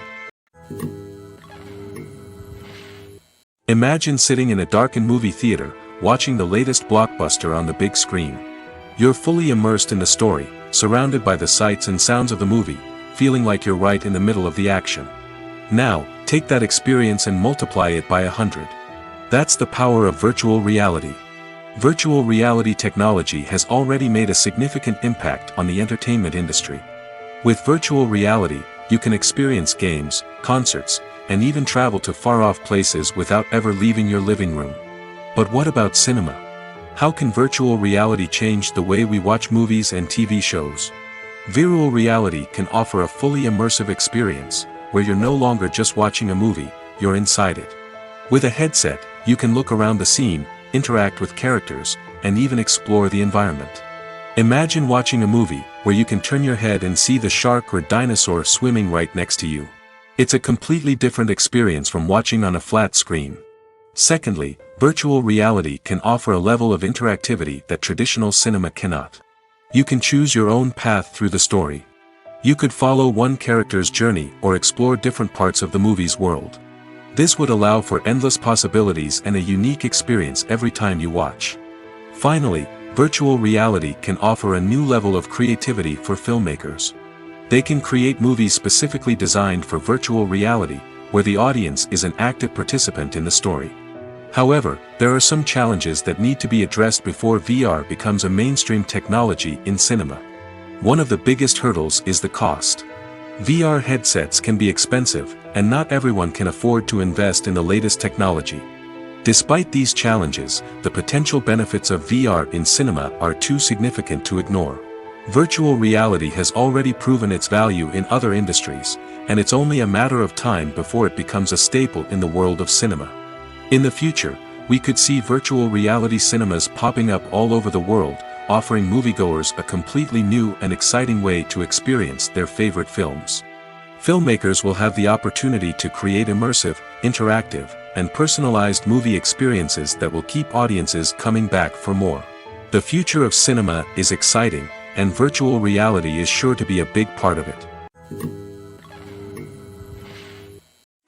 Imagine sitting in a darkened movie theater, watching the latest blockbuster on the big screen. You're fully immersed in the story, surrounded by the sights and sounds of the movie, feeling like you're right in the middle of the action. Now, take that experience and multiply it by 100. That's the power of virtual reality. Virtual reality technology has already made a significant impact on the entertainment industry. With virtual reality, you can experience games, concerts, and even travel to far-off places without ever leaving your living room. But what about cinema? How can virtual reality change the way we watch movies and TV shows? Virtual reality can offer a fully immersive experience, where you're no longer just watching a movie, you're inside it. With a headset, you can look around the scene, interact with characters, and even explore the environment. Imagine watching a movie, where you can turn your head and see the shark or dinosaur swimming right next to you. It's a completely different experience from watching on a flat screen. Secondly, virtual reality can offer a level of interactivity that traditional cinema cannot. You can choose your own path through the story. You could follow one character's journey or explore different parts of the movie's world. This would allow for endless possibilities and a unique experience every time you watch. Finally, virtual reality can offer a new level of creativity for filmmakers. They can create movies specifically designed for virtual reality, where the audience is an active participant in the story. However, there are some challenges that need to be addressed before VR becomes a mainstream technology in cinema. One of the biggest hurdles is the cost. VR headsets can be expensive, and not everyone can afford to invest in the latest technology. Despite these challenges, the potential benefits of VR in cinema are too significant to ignore. Virtual reality has already proven its value in other industries, and it's only a matter of time before it becomes a staple in the world of cinema. In the future, we could see virtual reality cinemas popping up all over the world, offering moviegoers a completely new and exciting way to experience their favorite films. Filmmakers will have the opportunity to create immersive, interactive, and personalized movie experiences that will keep audiences coming back for more. The future of cinema is exciting, and virtual reality is sure to be a big part of it.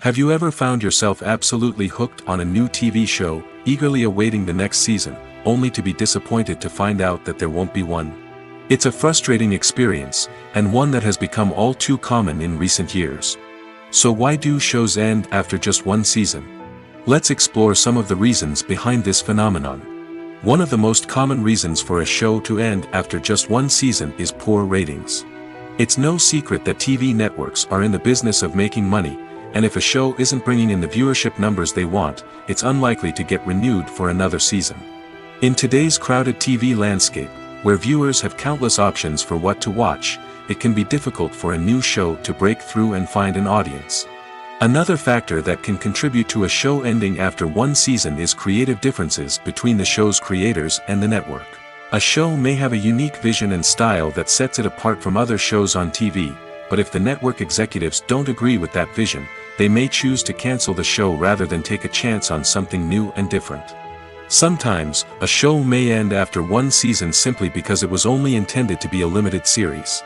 Have you ever found yourself absolutely hooked on a new TV show, eagerly awaiting the next season, only to be disappointed to find out that there won't be one? It's a frustrating experience, and one that has become all too common in recent years. So why do shows end after just one season? Let's explore some of the reasons behind this phenomenon. One of the most common reasons for a show to end after just one season is poor ratings. It's no secret that TV networks are in the business of making money, and if a show isn't bringing in the viewership numbers they want, it's unlikely to get renewed for another season. In today's crowded TV landscape, where viewers have countless options for what to watch, it can be difficult for a new show to break through and find an audience. Another factor that can contribute to a show ending after one season is creative differences between the show's creators and the network. A show may have a unique vision and style that sets it apart from other shows on TV, but if the network executives don't agree with that vision, they may choose to cancel the show rather than take a chance on something new and different. Sometimes, a show may end after one season simply because it was only intended to be a limited series.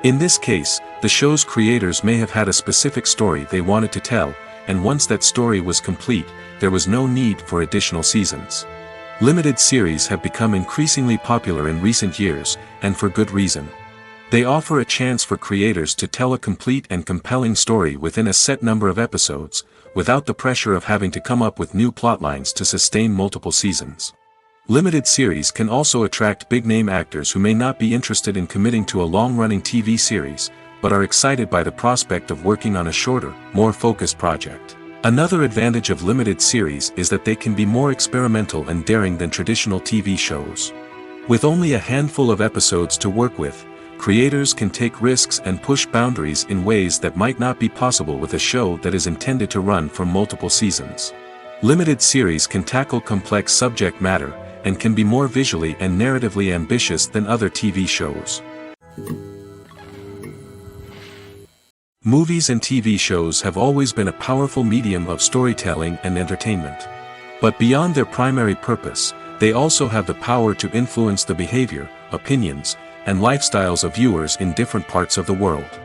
In this case, the show's creators may have had a specific story they wanted to tell, and once that story was complete, there was no need for additional seasons. Limited series have become increasingly popular in recent years, and for good reason. They offer a chance for creators to tell a complete and compelling story within a set number of episodes, without the pressure of having to come up with new plotlines to sustain multiple seasons. Limited series can also attract big-name actors who may not be interested in committing to a long-running TV series, but are excited by the prospect of working on a shorter, more focused project. Another advantage of limited series is that they can be more experimental and daring than traditional TV shows. With only a handful of episodes to work with, creators can take risks and push boundaries in ways that might not be possible with a show that is intended to run for multiple seasons. Limited series can tackle complex subject matter, and can be more visually and narratively ambitious than other TV shows. Movies and TV shows have always been a powerful medium of storytelling and entertainment. But beyond their primary purpose, they also have the power to influence the behavior, opinions, and lifestyles of viewers in different parts of the world.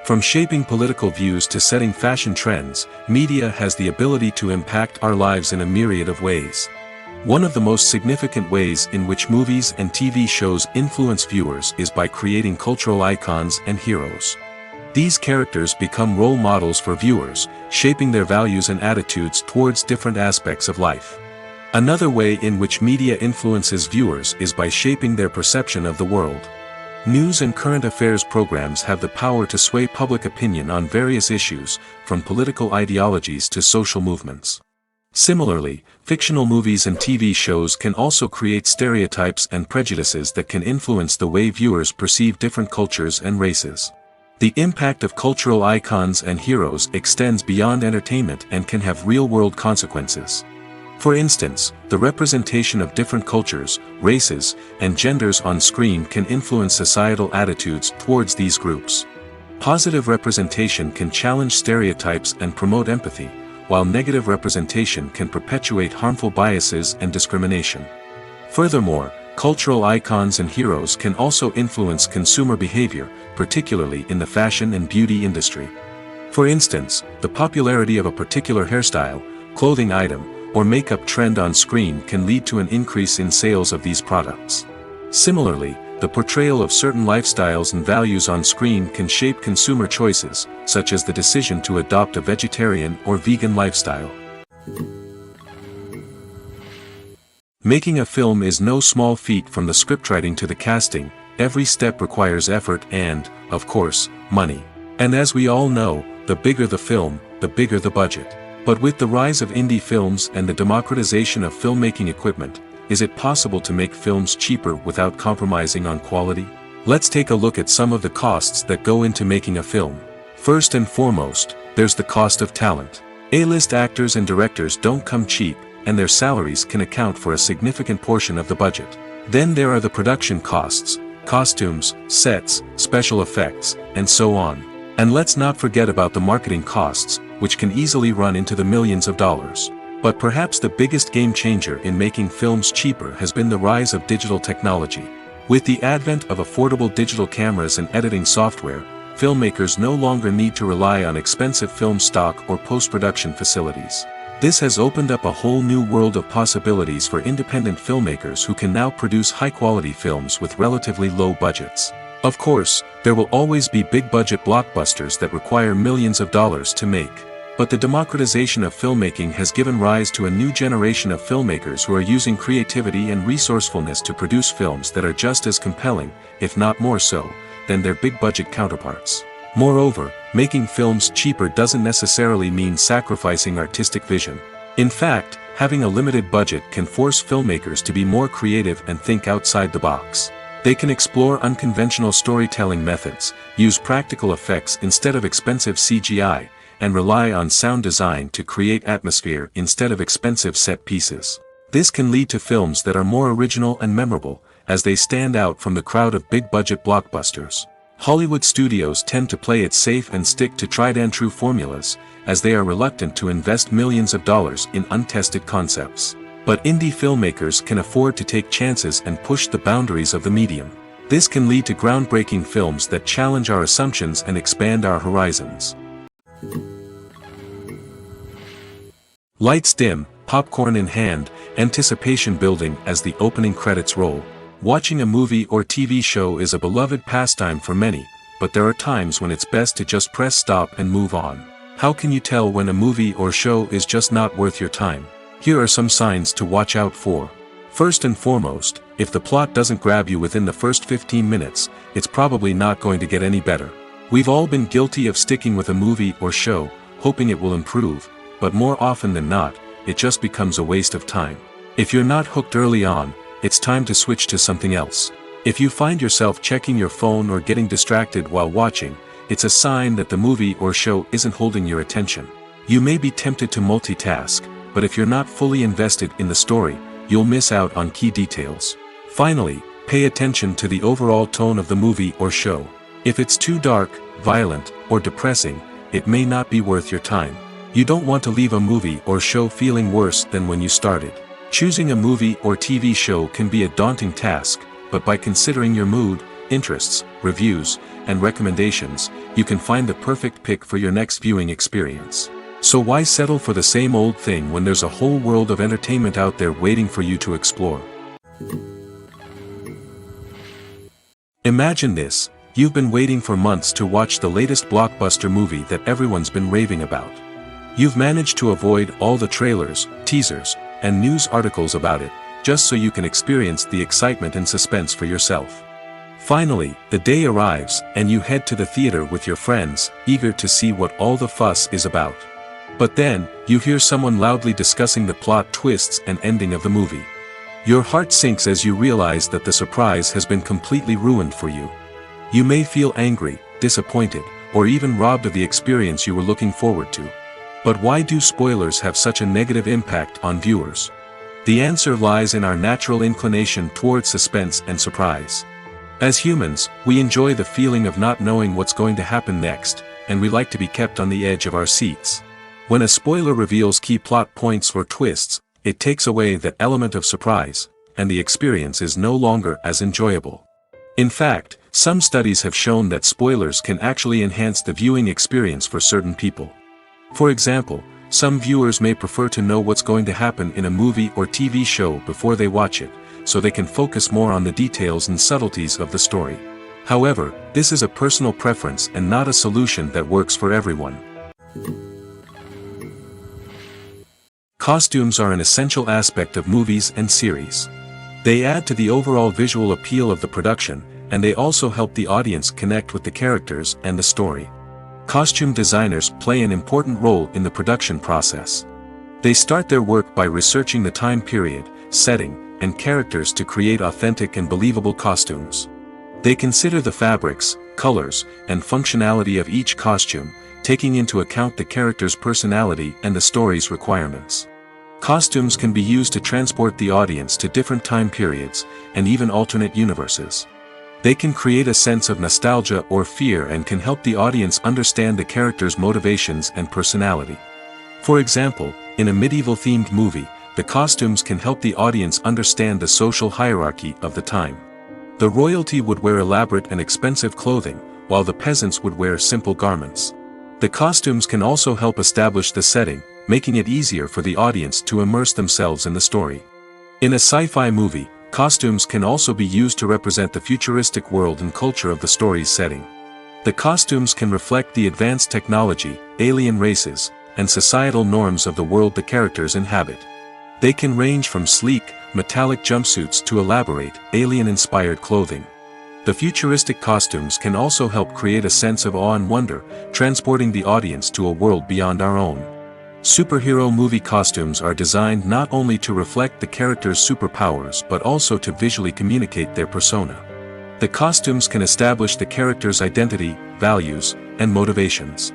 From shaping political views to setting fashion trends, media has the ability to impact our lives in a myriad of ways. One of the most significant ways in which movies and TV shows influence viewers is by creating cultural icons and heroes. These characters become role models for viewers, shaping their values and attitudes towards different aspects of life. Another way in which media influences viewers is by shaping their perception of the world. News and current affairs programs have the power to sway public opinion on various issues, from political ideologies to social movements. Similarly, fictional movies and TV shows can also create stereotypes and prejudices that can influence the way viewers perceive different cultures and races. The impact of cultural icons and heroes extends beyond entertainment and can have real-world consequences. For instance, the representation of different cultures, races, and genders on screen can influence societal attitudes towards these groups. Positive representation can challenge stereotypes and promote empathy, while negative representation can perpetuate harmful biases and discrimination. Furthermore, cultural icons and heroes can also influence consumer behavior, particularly in the fashion and beauty industry. For instance, the popularity of a particular hairstyle, clothing item, or makeup trend on screen can lead to an increase in sales of these products. Similarly, the portrayal of certain lifestyles and values on screen can shape consumer choices, such as the decision to adopt a vegetarian or vegan lifestyle. Making a film is no small feat. From the scriptwriting to the casting, every step requires effort and, of course, money. And as we all know, the bigger the film, the bigger the budget. But with the rise of indie films and the democratization of filmmaking equipment, is it possible to make films cheaper without compromising on quality? Let's take a look at some of the costs that go into making a film. First and foremost, there's the cost of talent. A-list actors and directors don't come cheap, and their salaries can account for a significant portion of the budget. Then there are the production costs, costumes, sets, special effects, and so on. And let's not forget about the marketing costs, which can easily run into the millions of dollars. But perhaps the biggest game changer in making films cheaper has been the rise of digital technology. With the advent of affordable digital cameras and editing software, filmmakers no longer need to rely on expensive film stock or post-production facilities. This has opened up a whole new world of possibilities for independent filmmakers who can now produce high-quality films with relatively low budgets. Of course, there will always be big-budget blockbusters that require millions of dollars to make. But the democratization of filmmaking has given rise to a new generation of filmmakers who are using creativity and resourcefulness to produce films that are just as compelling, if not more so, than their big-budget counterparts. Moreover, making films cheaper doesn't necessarily mean sacrificing artistic vision. In fact, having a limited budget can force filmmakers to be more creative and think outside the box. They can explore unconventional storytelling methods, use practical effects instead of expensive CGI, and rely on sound design to create atmosphere instead of expensive set pieces. This can lead to films that are more original and memorable, as they stand out from the crowd of big-budget blockbusters. Hollywood studios tend to play it safe and stick to tried-and-true formulas, as they are reluctant to invest millions of dollars in untested concepts. But indie filmmakers can afford to take chances and push the boundaries of the medium. This can lead to groundbreaking films that challenge our assumptions and expand our horizons. Lights dim, popcorn in hand, anticipation building as the opening credits roll. Watching a movie or TV show is a beloved pastime for many, but there are times when it's best to just press stop and move on. How can you tell when a movie or show is just not worth your time? Here are some signs to watch out for. First and foremost, if the plot doesn't grab you within the first 15 minutes, it's probably not going to get any better. We've all been guilty of sticking with a movie or show, hoping it will improve, but more often than not, it just becomes a waste of time. If you're not hooked early on, it's time to switch to something else. If you find yourself checking your phone or getting distracted while watching, it's a sign that the movie or show isn't holding your attention. You may be tempted to multitask, but if you're not fully invested in the story, you'll miss out on key details. Finally, pay attention to the overall tone of the movie or show. If it's too dark, violent, or depressing, it may not be worth your time. You don't want to leave a movie or show feeling worse than when you started. Choosing a movie or TV show can be a daunting task, but by considering your mood, interests, reviews, and recommendations, you can find the perfect pick for your next viewing experience. So why settle for the same old thing when there's a whole world of entertainment out there waiting for you to explore? Imagine this: you've been waiting for months to watch the latest blockbuster movie that everyone's been raving about. You've managed to avoid all the trailers, teasers, and news articles about it, just so you can experience the excitement and suspense for yourself. Finally, the day arrives, and you head to the theater with your friends, eager to see what all the fuss is about. But then, you hear someone loudly discussing the plot twists and ending of the movie. Your heart sinks as you realize that the surprise has been completely ruined for you. You may feel angry, disappointed, or even robbed of the experience you were looking forward to. But why do spoilers have such a negative impact on viewers? The answer lies in our natural inclination towards suspense and surprise. As humans, we enjoy the feeling of not knowing what's going to happen next, and we like to be kept on the edge of our seats. When a spoiler reveals key plot points or twists, it takes away that element of surprise, and the experience is no longer as enjoyable. In fact, some studies have shown that spoilers can actually enhance the viewing experience for certain people. For example, some viewers may prefer to know what's going to happen in a movie or TV show before they watch it, so they can focus more on the details and subtleties of the story. However, this is a personal preference and not a solution that works for everyone. Costumes are an essential aspect of movies and series. They add to the overall visual appeal of the production, and they also help the audience connect with the characters and the story. Costume designers play an important role in the production process. They start their work by researching the time period, setting, and characters to create authentic and believable costumes. They consider the fabrics, colors, and functionality of each costume, taking into account the character's personality and the story's requirements. Costumes can be used to transport the audience to different time periods, and even alternate universes. They can create a sense of nostalgia or fear and can help the audience understand the character's motivations and personality. For example, in a medieval-themed movie, the costumes can help the audience understand the social hierarchy of the time. The royalty would wear elaborate and expensive clothing, while the peasants would wear simple garments. The costumes can also help establish the setting, making it easier for the audience to immerse themselves in the story. In a sci-fi movie, costumes can also be used to represent the futuristic world and culture of the story's setting. The costumes can reflect the advanced technology, alien races, and societal norms of the world the characters inhabit. They can range from sleek, metallic jumpsuits to elaborate, alien-inspired clothing. The futuristic costumes can also help create a sense of awe and wonder, transporting the audience to a world beyond our own. Superhero movie costumes are designed not only to reflect the character's superpowers but also to visually communicate their persona. The costumes can establish the character's identity, values, and motivations.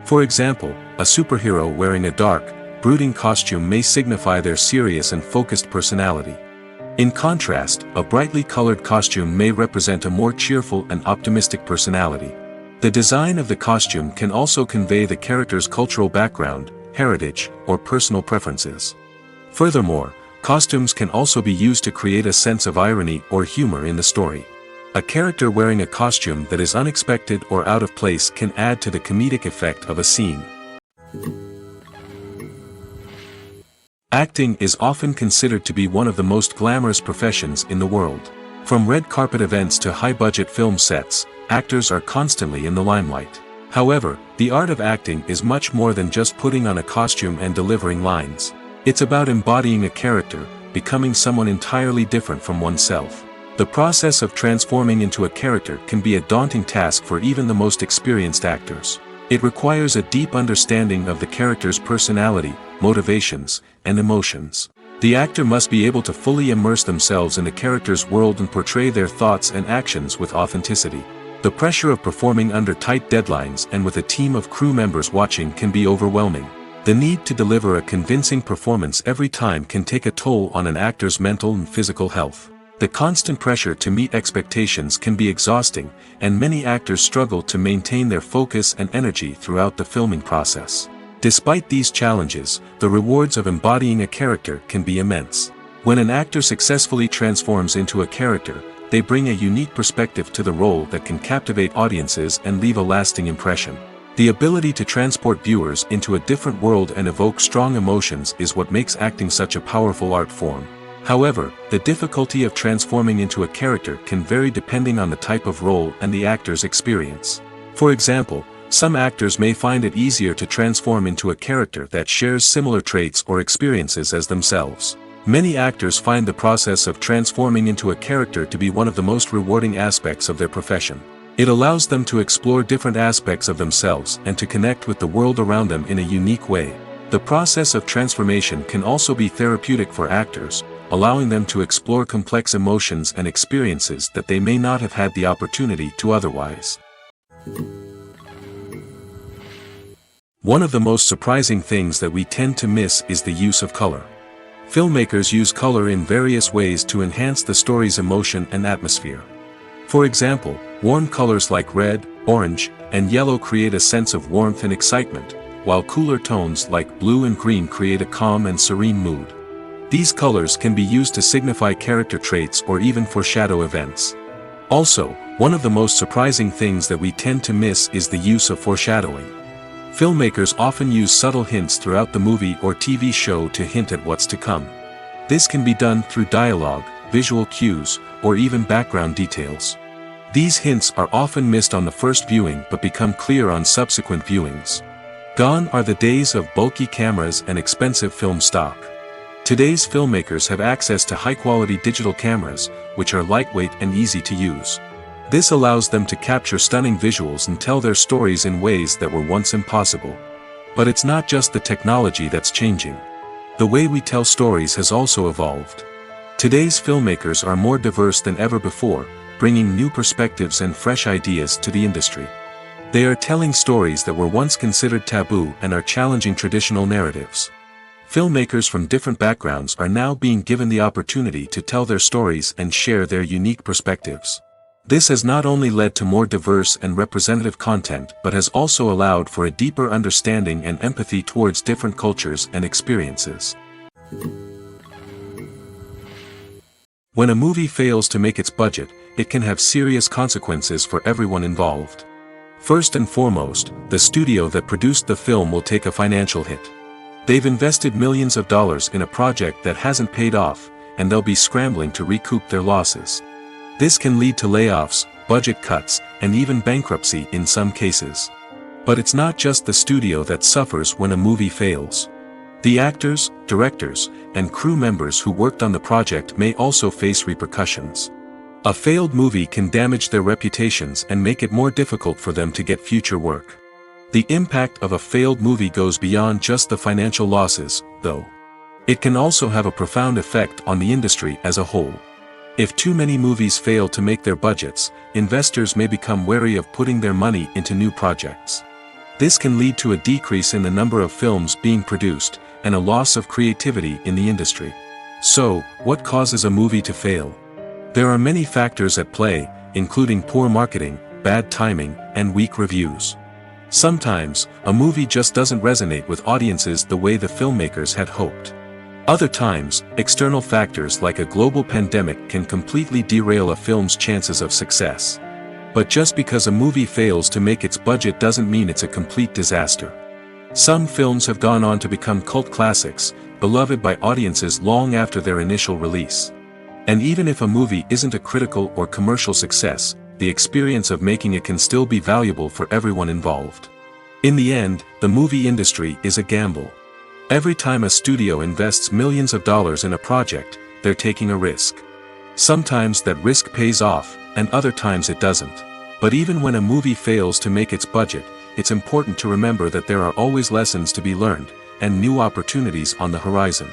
For example, a superhero wearing a dark, brooding costume may signify their serious and focused personality. In contrast, a brightly colored costume may represent a more cheerful and optimistic personality. The design of the costume can also convey the character's cultural background, heritage, or personal preferences. Furthermore, costumes can also be used to create a sense of irony or humor in the story. A character wearing a costume that is unexpected or out of place can add to the comedic effect of a scene. Acting is often considered to be one of the most glamorous professions in the world. From red carpet events to high-budget film sets, actors are constantly in the limelight. However, the art of acting is much more than just putting on a costume and delivering lines. It's about embodying a character, becoming someone entirely different from oneself. The process of transforming into a character can be a daunting task for even the most experienced actors. It requires a deep understanding of the character's personality, motivations, and emotions. The actor must be able to fully immerse themselves in the character's world and portray their thoughts and actions with authenticity. The pressure of performing under tight deadlines and with a team of crew members watching can be overwhelming. The need to deliver a convincing performance every time can take a toll on an actor's mental and physical health. The constant pressure to meet expectations can be exhausting, and many actors struggle to maintain their focus and energy throughout the filming process. Despite these challenges, the rewards of embodying a character can be immense. When an actor successfully transforms into a character, they bring a unique perspective to the role that can captivate audiences and leave a lasting impression. The ability to transport viewers into a different world and evoke strong emotions is what makes acting such a powerful art form. However, the difficulty of transforming into a character can vary depending on the type of role and the actor's experience. For example, some actors may find it easier to transform into a character that shares similar traits or experiences as themselves. Many actors find the process of transforming into a character to be one of the most rewarding aspects of their profession. It allows them to explore different aspects of themselves and to connect with the world around them in a unique way. The process of transformation can also be therapeutic for actors, allowing them to explore complex emotions and experiences that they may not have had the opportunity to otherwise. One of the most surprising things that we tend to miss is the use of color. Filmmakers use color in various ways to enhance the story's emotion and atmosphere. For example, warm colors like red, orange, and yellow create a sense of warmth and excitement, while cooler tones like blue and green create a calm and serene mood. These colors can be used to signify character traits or even foreshadow events. Also, one of the most surprising things that we tend to miss is the use of foreshadowing. Filmmakers often use subtle hints throughout the movie or TV show to hint at what's to come. This can be done through dialogue, visual cues, or even background details. These hints are often missed on the first viewing but become clear on subsequent viewings. Gone are the days of bulky cameras and expensive film stock. Today's filmmakers have access to high-quality digital cameras, which are lightweight and easy to use. This allows them to capture stunning visuals and tell their stories in ways that were once impossible. But it's not just the technology that's changing. The way we tell stories has also evolved. Today's filmmakers are more diverse than ever before, bringing new perspectives and fresh ideas to the industry. They are telling stories that were once considered taboo and are challenging traditional narratives. Filmmakers from different backgrounds are now being given the opportunity to tell their stories and share their unique perspectives. This has not only led to more diverse and representative content but has also allowed for a deeper understanding and empathy towards different cultures and experiences. When a movie fails to make its budget, it can have serious consequences for everyone involved. First and foremost, the studio that produced the film will take a financial hit. They've invested millions of dollars in a project that hasn't paid off, and they'll be scrambling to recoup their losses. This can lead to layoffs, budget cuts, and even bankruptcy in some cases. But it's not just the studio that suffers when a movie fails. The actors, directors, and crew members who worked on the project may also face repercussions. A failed movie can damage their reputations and make it more difficult for them to get future work. The impact of a failed movie goes beyond just the financial losses, though. It can also have a profound effect on the industry as a whole. If too many movies fail to make their budgets, investors may become wary of putting their money into new projects. This can lead to a decrease in the number of films being produced, and a loss of creativity in the industry. So, what causes a movie to fail? There are many factors at play, including poor marketing, bad timing, and weak reviews. Sometimes, a movie just doesn't resonate with audiences the way the filmmakers had hoped. Other times, external factors like a global pandemic can completely derail a film's chances of success. But just because a movie fails to make its budget doesn't mean it's a complete disaster. Some films have gone on to become cult classics, beloved by audiences long after their initial release. And even if a movie isn't a critical or commercial success, the experience of making it can still be valuable for everyone involved. In the end, the movie industry is a gamble. Every time a studio invests millions of dollars in a project, they're taking a risk. Sometimes that risk pays off, and other times it doesn't. But even when a movie fails to make its budget, it's important to remember that there are always lessons to be learned, and new opportunities on the horizon.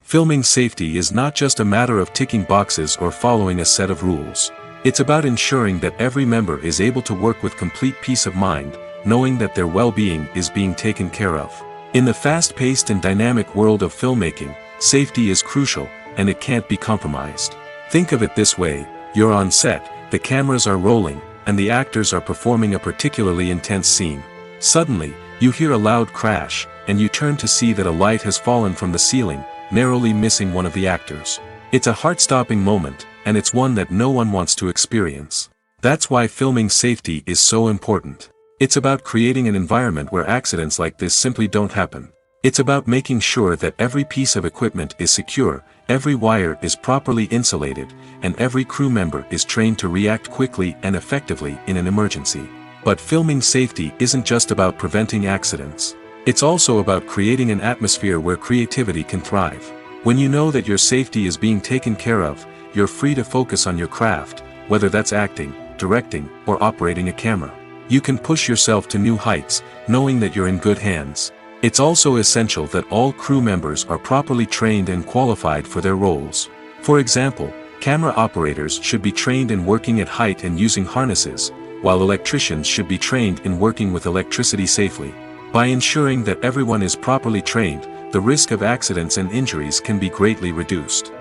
Filming safety is not just a matter of ticking boxes or following a set of rules. It's about ensuring that every member is able to work with complete peace of mind, knowing that their well-being is being taken care of. In the fast-paced and dynamic world of filmmaking, safety is crucial, and it can't be compromised. Think of it this way: you're on set, the cameras are rolling, and the actors are performing a particularly intense scene. Suddenly, you hear a loud crash, and you turn to see that a light has fallen from the ceiling, narrowly missing one of the actors. It's a heart-stopping moment, and it's one that no one wants to experience. That's why filming safety is so important. It's about creating an environment where accidents like this simply don't happen. It's about making sure that every piece of equipment is secure, every wire is properly insulated, and every crew member is trained to react quickly and effectively in an emergency. But filming safety isn't just about preventing accidents. It's also about creating an atmosphere where creativity can thrive. When you know that your safety is being taken care of, you're free to focus on your craft, whether that's acting, directing, or operating a camera. You can push yourself to new heights, knowing that you're in good hands. It's also essential that all crew members are properly trained and qualified for their roles. For example, camera operators should be trained in working at height and using harnesses, while electricians should be trained in working with electricity safely. By ensuring that everyone is properly trained, the risk of accidents and injuries can be greatly reduced.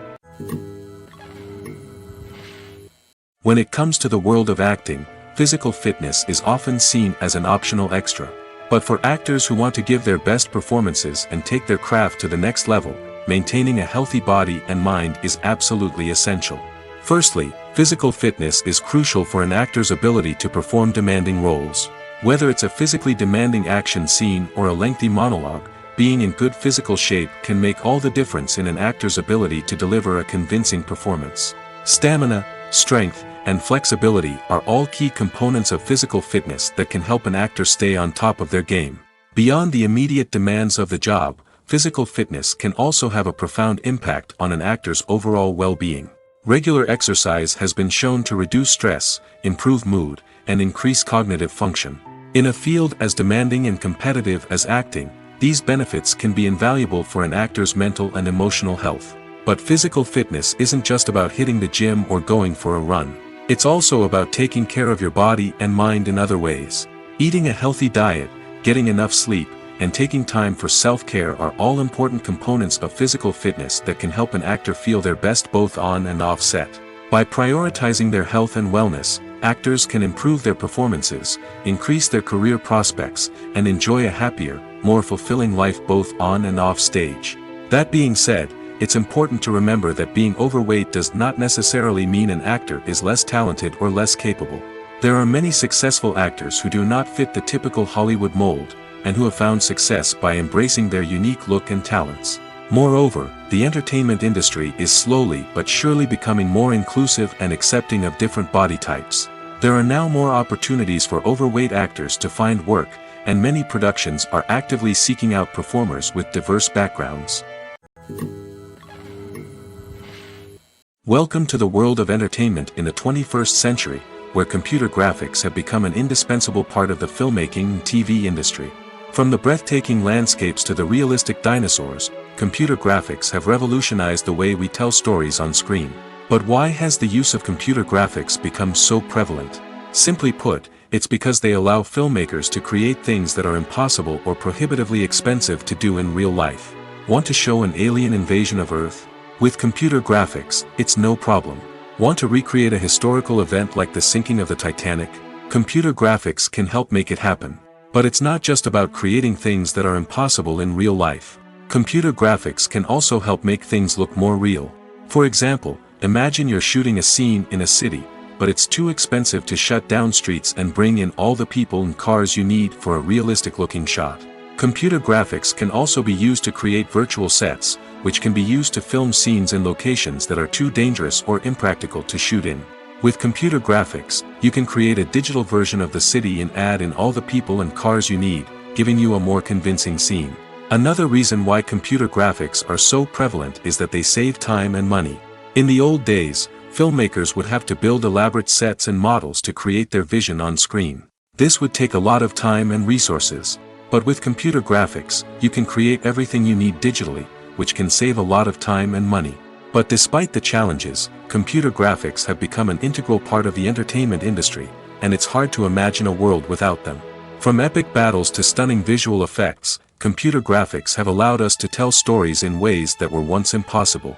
When it comes to the world of acting, physical fitness is often seen as an optional extra. But for actors who want to give their best performances and take their craft to the next level, maintaining a healthy body and mind is absolutely essential. Firstly, physical fitness is crucial for an actor's ability to perform demanding roles. Whether it's a physically demanding action scene or a lengthy monologue, being in good physical shape can make all the difference in an actor's ability to deliver a convincing performance. Stamina, strength, and flexibility are all key components of physical fitness that can help an actor stay on top of their game. Beyond the immediate demands of the job, physical fitness can also have a profound impact on an actor's overall well-being. Regular exercise has been shown to reduce stress, improve mood, and increase cognitive function. In a field as demanding and competitive as acting, these benefits can be invaluable for an actor's mental and emotional health. But physical fitness isn't just about hitting the gym or going for a run. It's also about taking care of your body and mind in other ways. Eating a healthy diet, getting enough sleep, and taking time for self-care are all important components of physical fitness that can help an actor feel their best both on and off set. By prioritizing their health and wellness, actors can improve their performances, increase their career prospects, and enjoy a happier, more fulfilling life both on and off stage. That being said, it's important to remember that being overweight does not necessarily mean an actor is less talented or less capable. There are many successful actors who do not fit the typical Hollywood mold, and who have found success by embracing their unique look and talents. Moreover, the entertainment industry is slowly but surely becoming more inclusive and accepting of different body types. There are now more opportunities for overweight actors to find work, and many productions are actively seeking out performers with diverse backgrounds. Welcome to the world of entertainment in the 21st century, where computer graphics have become an indispensable part of the filmmaking and TV industry. From the breathtaking landscapes to the realistic dinosaurs, computer graphics have revolutionized the way we tell stories on screen. But why has the use of computer graphics become so prevalent? Simply put, it's because they allow filmmakers to create things that are impossible or prohibitively expensive to do in real life. Want to show an alien invasion of Earth? With computer graphics, it's no problem. Want to recreate a historical event like the sinking of the Titanic? Computer graphics can help make it happen. But it's not just about creating things that are impossible in real life. Computer graphics can also help make things look more real. For example, imagine you're shooting a scene in a city, but it's too expensive to shut down streets and bring in all the people and cars you need for a realistic-looking shot. Computer graphics can also be used to create virtual sets, which can be used to film scenes in locations that are too dangerous or impractical to shoot in. With computer graphics, you can create a digital version of the city and add in all the people and cars you need, giving you a more convincing scene. Another reason why computer graphics are so prevalent is that they save time and money. In the old days, filmmakers would have to build elaborate sets and models to create their vision on screen. This would take a lot of time and resources. But with computer graphics, you can create everything you need digitally, which can save a lot of time and money. But despite the challenges, computer graphics have become an integral part of the entertainment industry, and it's hard to imagine a world without them. From epic battles to stunning visual effects, computer graphics have allowed us to tell stories in ways that were once impossible.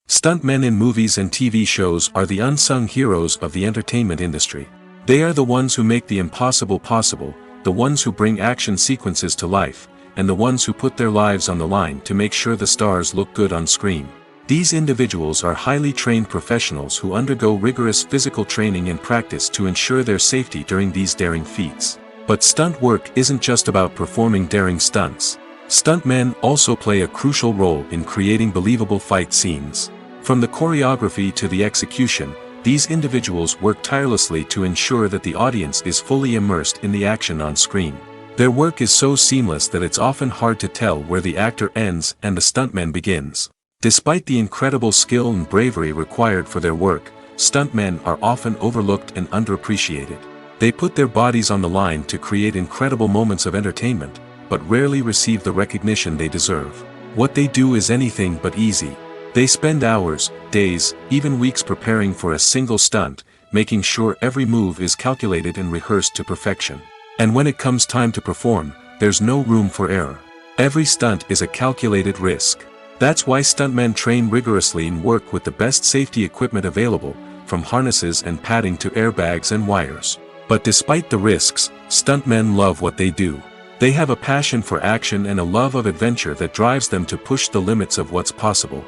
Stuntmen in movies and TV shows are the unsung heroes of the entertainment industry. They are the ones who make the impossible possible, the ones who bring action sequences to life, and the ones who put their lives on the line to make sure the stars look good on screen. These individuals are highly trained professionals who undergo rigorous physical training and practice to ensure their safety during these daring feats. But stunt work isn't just about performing daring stunts. Stuntmen also play a crucial role in creating believable fight scenes. From the choreography to the execution, these individuals work tirelessly to ensure that the audience is fully immersed in the action on screen. Their work is so seamless that it's often hard to tell where the actor ends and the stuntman begins. Despite the incredible skill and bravery required for their work, stuntmen are often overlooked and underappreciated. They put their bodies on the line to create incredible moments of entertainment, but rarely receive the recognition they deserve. What they do is anything but easy. They spend hours, days, even weeks preparing for a single stunt, making sure every move is calculated and rehearsed to perfection. And when it comes time to perform, there's no room for error. Every stunt is a calculated risk. That's why stuntmen train rigorously and work with the best safety equipment available, from harnesses and padding to airbags and wires. But despite the risks, stuntmen love what they do. They have a passion for action and a love of adventure that drives them to push the limits of what's possible.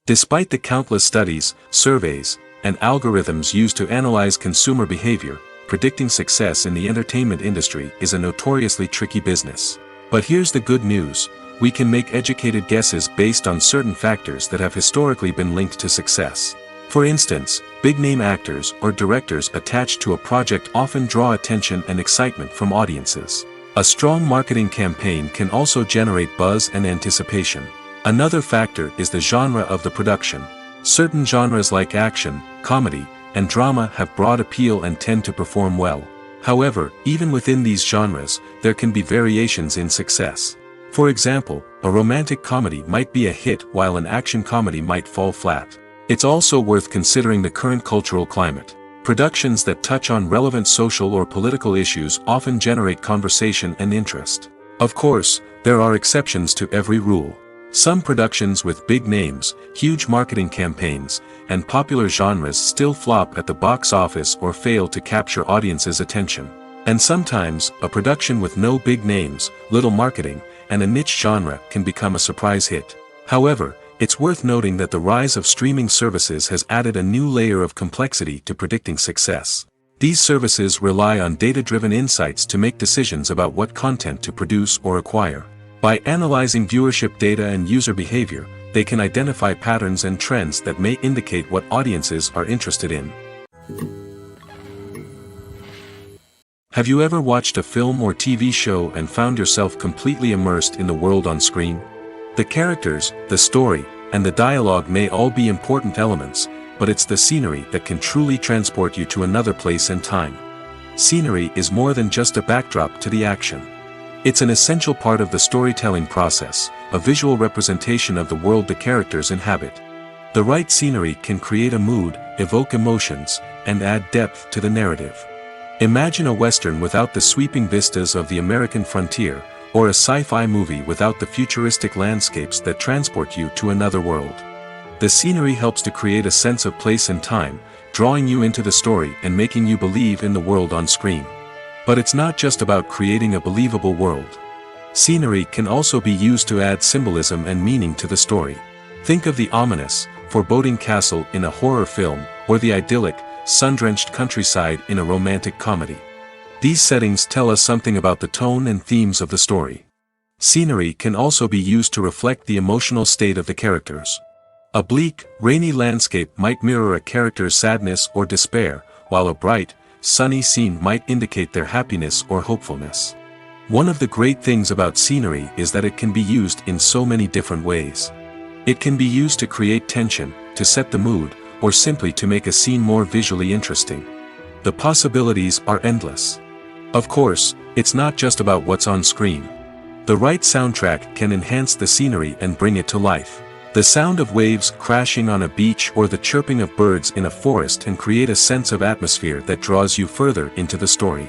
Despite the countless studies, surveys, and algorithms used to analyze consumer behavior, predicting success in the entertainment industry is a notoriously tricky business. But here's the good news: we can make educated guesses based on certain factors that have historically been linked to success. For instance, big-name actors or directors attached to a project often draw attention and excitement from audiences. A strong marketing campaign can also generate buzz and anticipation. Another factor is the genre of the production. Certain genres like action, comedy, and drama have broad appeal and tend to perform well. However, even within these genres, there can be variations in success. For example, a romantic comedy might be a hit while an action comedy might fall flat. It's also worth considering the current cultural climate. Productions that touch on relevant social or political issues often generate conversation and interest. Of course, there are exceptions to every rule. Some productions with big names, huge marketing campaigns, and popular genres still flop at the box office or fail to capture audiences' attention. And sometimes, a production with no big names, little marketing, and a niche genre can become a surprise hit. However, it's worth noting that the rise of streaming services has added a new layer of complexity to predicting success. These services rely on data-driven insights to make decisions about what content to produce or acquire. By analyzing viewership data and user behavior, they can identify patterns and trends that may indicate what audiences are interested in. Have you ever watched a film or TV show and found yourself completely immersed in the world on screen? The characters, the story, and the dialogue may all be important elements, but it's the scenery that can truly transport you to another place and time. Scenery is more than just a backdrop to the action. It's an essential part of the storytelling process, a visual representation of the world the characters inhabit. The right scenery can create a mood, evoke emotions, and add depth to the narrative. Imagine a Western without the sweeping vistas of the American frontier, or a sci-fi movie without the futuristic landscapes that transport you to another world. The scenery helps to create a sense of place and time, drawing you into the story and making you believe in the world on screen. But it's not just about creating a believable world. Scenery can also be used to add symbolism and meaning to the story. Think of the ominous, foreboding castle in a horror film, or the idyllic, sun-drenched countryside in a romantic comedy. These settings tell us something about the tone and themes of the story. Scenery can also be used to reflect the emotional state of the characters. A bleak, rainy landscape might mirror a character's sadness or despair, while a bright, sunny scene might indicate their happiness or hopefulness. One of the great things about scenery is that it can be used in so many different ways. It can be used to create tension, to set the mood, or simply to make a scene more visually interesting. The possibilities are endless. Of course, it's not just about what's on screen. The right soundtrack can enhance the scenery and bring it to life. The sound of waves crashing on a beach or the chirping of birds in a forest can create a sense of atmosphere that draws you further into the story.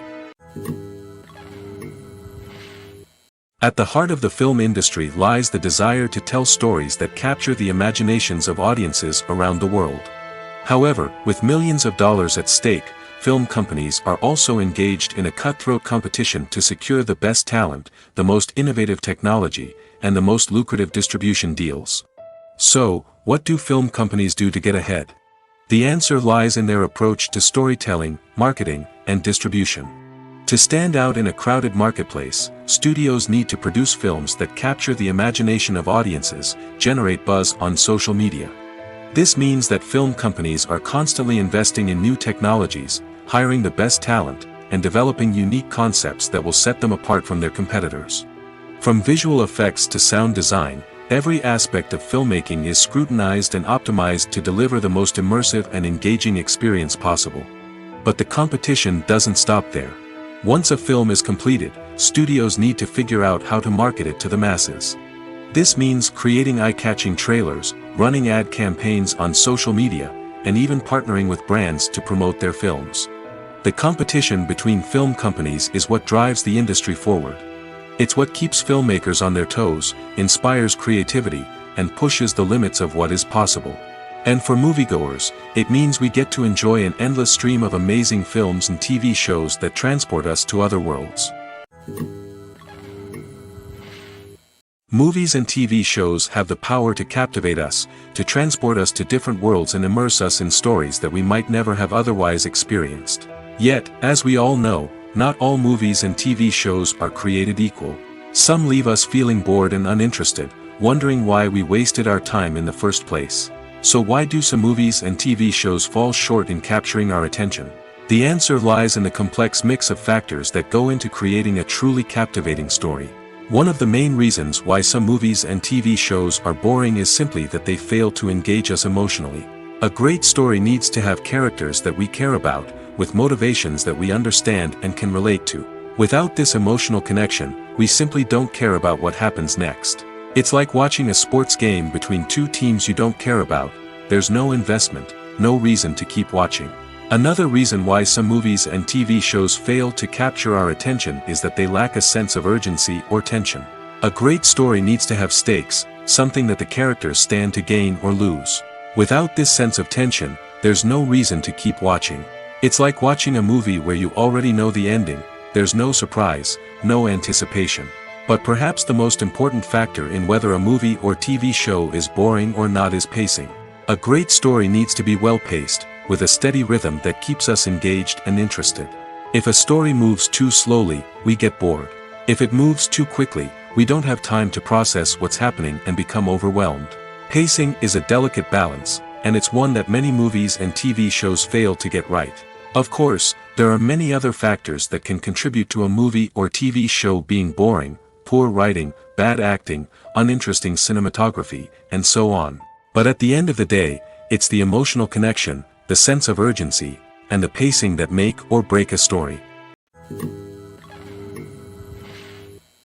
At the heart of the film industry lies the desire to tell stories that capture the imaginations of audiences around the world. However, with millions of dollars at stake, film companies are also engaged in a cutthroat competition to secure the best talent, the most innovative technology, and the most lucrative distribution deals. So, what do film companies do to get ahead? The answer lies in their approach to storytelling, marketing, and distribution. To stand out in a crowded marketplace, studios need to produce films that capture the imagination of audiences, generate buzz on social media. This means that film companies are constantly investing in new technologies, hiring the best talent, and developing unique concepts that will set them apart from their competitors. From visual effects to sound design, every aspect of filmmaking is scrutinized and optimized to deliver the most immersive and engaging experience possible. But the competition doesn't stop there. Once a film is completed, studios need to figure out how to market it to the masses. This means creating eye-catching trailers, running ad campaigns on social media, and even partnering with brands to promote their films. The competition between film companies is what drives the industry forward. It's what keeps filmmakers on their toes, inspires creativity, and pushes the limits of what is possible. And for moviegoers, it means we get to enjoy an endless stream of amazing films and TV shows that transport us to other worlds. Movies and TV shows have the power to captivate us, to transport us to different worlds and immerse us in stories that we might never have otherwise experienced. Yet, as we all know, not all movies and TV shows are created equal. Some leave us feeling bored and uninterested, wondering why we wasted our time in the first place. So why do some movies and TV shows fall short in capturing our attention? The answer lies in the complex mix of factors that go into creating a truly captivating story. One of the main reasons why some movies and TV shows are boring is simply that they fail to engage us emotionally. A great story needs to have characters that we care about, with motivations that we understand and can relate to. Without this emotional connection, we simply don't care about what happens next. It's like watching a sports game between two teams you don't care about. There's no investment, no reason to keep watching. Another reason why some movies and TV shows fail to capture our attention is that they lack a sense of urgency or tension. A great story needs to have stakes, something that the characters stand to gain or lose. Without this sense of tension, there's no reason to keep watching. It's like watching a movie where you already know the ending. There's no surprise, no anticipation. But perhaps the most important factor in whether a movie or TV show is boring or not is pacing. A great story needs to be well-paced, with a steady rhythm that keeps us engaged and interested. If a story moves too slowly, we get bored. If it moves too quickly, we don't have time to process what's happening and become overwhelmed. Pacing is a delicate balance, and it's one that many movies and TV shows fail to get right. Of course, there are many other factors that can contribute to a movie or TV show being boring: poor writing, bad acting, uninteresting cinematography, and so on. But at the end of the day, it's the emotional connection, the sense of urgency, and the pacing that make or break a story.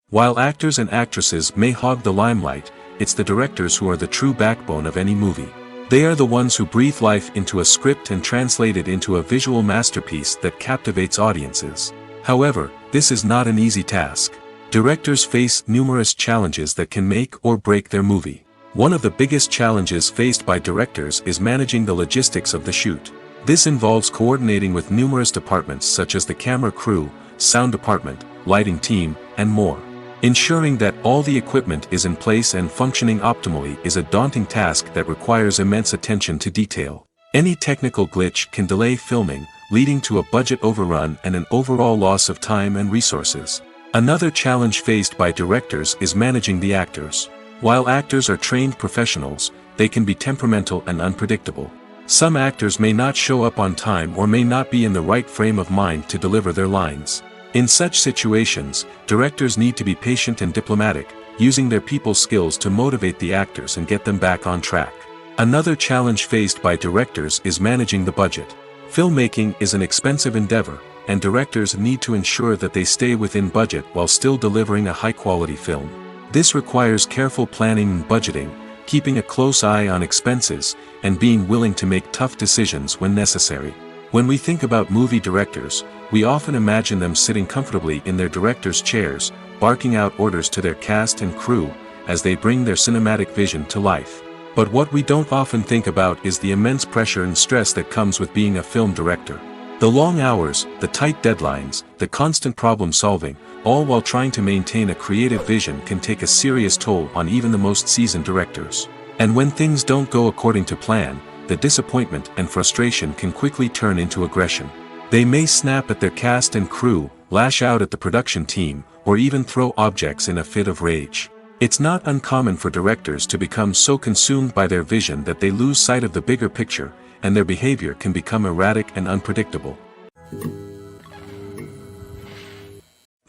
While actors and actresses may hog the limelight, it's the directors who are the true backbone of any movie. They are the ones who breathe life into a script and translate it into a visual masterpiece that captivates audiences. However, this is not an easy task. Directors face numerous challenges that can make or break their movie. One of the biggest challenges faced by directors is managing the logistics of the shoot. This involves coordinating with numerous departments such as the camera crew, sound department, lighting team, and more. Ensuring that all the equipment is in place and functioning optimally is a daunting task that requires immense attention to detail. Any technical glitch can delay filming, leading to a budget overrun and an overall loss of time and resources. Another challenge faced by directors is managing the actors. While actors are trained professionals, they can be temperamental and unpredictable. Some actors may not show up on time or may not be in the right frame of mind to deliver their lines. In such situations, directors need to be patient and diplomatic, using their people skills to motivate the actors and get them back on track. Another challenge faced by directors is managing the budget. Filmmaking is an expensive endeavor, and directors need to ensure that they stay within budget while still delivering a high-quality film. This requires careful planning and budgeting, keeping a close eye on expenses, and being willing to make tough decisions when necessary. When we think about movie directors, we often imagine them sitting comfortably in their director's chairs, barking out orders to their cast and crew, as they bring their cinematic vision to life. But what we don't often think about is the immense pressure and stress that comes with being a film director. The long hours, the tight deadlines, the constant problem solving, all while trying to maintain a creative vision can take a serious toll on even the most seasoned directors. And when things don't go according to plan, the disappointment and frustration can quickly turn into aggression. They may snap at their cast and crew, lash out at the production team, or even throw objects in a fit of rage. It's not uncommon for directors to become so consumed by their vision that they lose sight of the bigger picture, and their behavior can become erratic and unpredictable.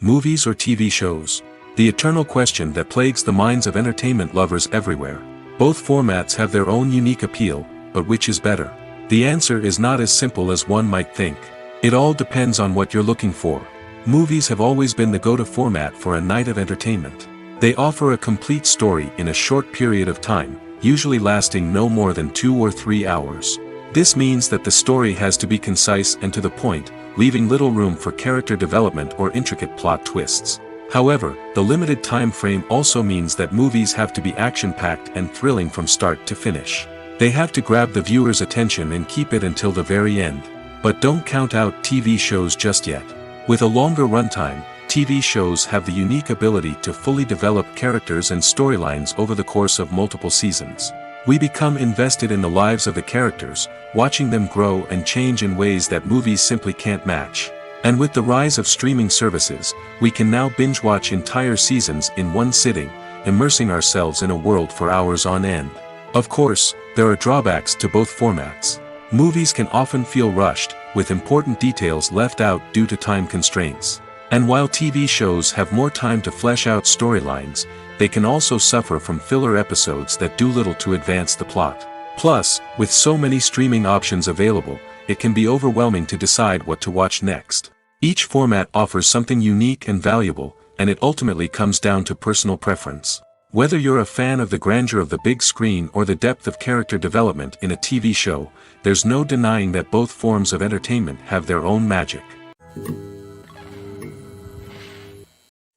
Movies or TV shows? The eternal question that plagues the minds of entertainment lovers everywhere. Both formats have their own unique appeal, but which is better? The answer is not as simple as one might think. It all depends on what you're looking for. Movies have always been the go-to format for a night of entertainment. They offer a complete story in a short period of time, usually lasting no more than 2 or 3 hours. This means that the story has to be concise and to the point, leaving little room for character development or intricate plot twists. However, the limited time frame also means that movies have to be action-packed and thrilling from start to finish. They have to grab the viewer's attention and keep it until the very end. But don't count out TV shows just yet. With a longer runtime, TV shows have the unique ability to fully develop characters and storylines over the course of multiple seasons. We become invested in the lives of the characters, watching them grow and change in ways that movies simply can't match. And with the rise of streaming services, we can now binge-watch entire seasons in one sitting, immersing ourselves in a world for hours on end. Of course, there are drawbacks to both formats. Movies can often feel rushed, with important details left out due to time constraints. And while TV shows have more time to flesh out storylines, they can also suffer from filler episodes that do little to advance the plot. Plus, with so many streaming options available, it can be overwhelming to decide what to watch next. Each format offers something unique and valuable, and it ultimately comes down to personal preference. Whether you're a fan of the grandeur of the big screen or the depth of character development in a TV show, there's no denying that both forms of entertainment have their own magic.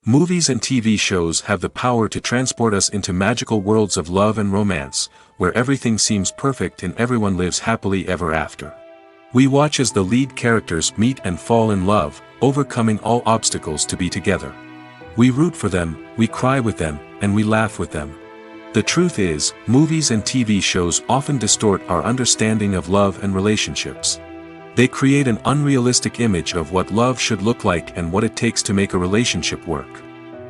Movies and TV shows have the power to transport us into magical worlds of love and romance, where everything seems perfect and everyone lives happily ever after. We watch as the lead characters meet and fall in love, overcoming all obstacles to be together. We root for them, we cry with them, and we laugh with them. The truth is, movies and TV shows often distort our understanding of love and relationships. They create an unrealistic image of what love should look like and what it takes to make a relationship work.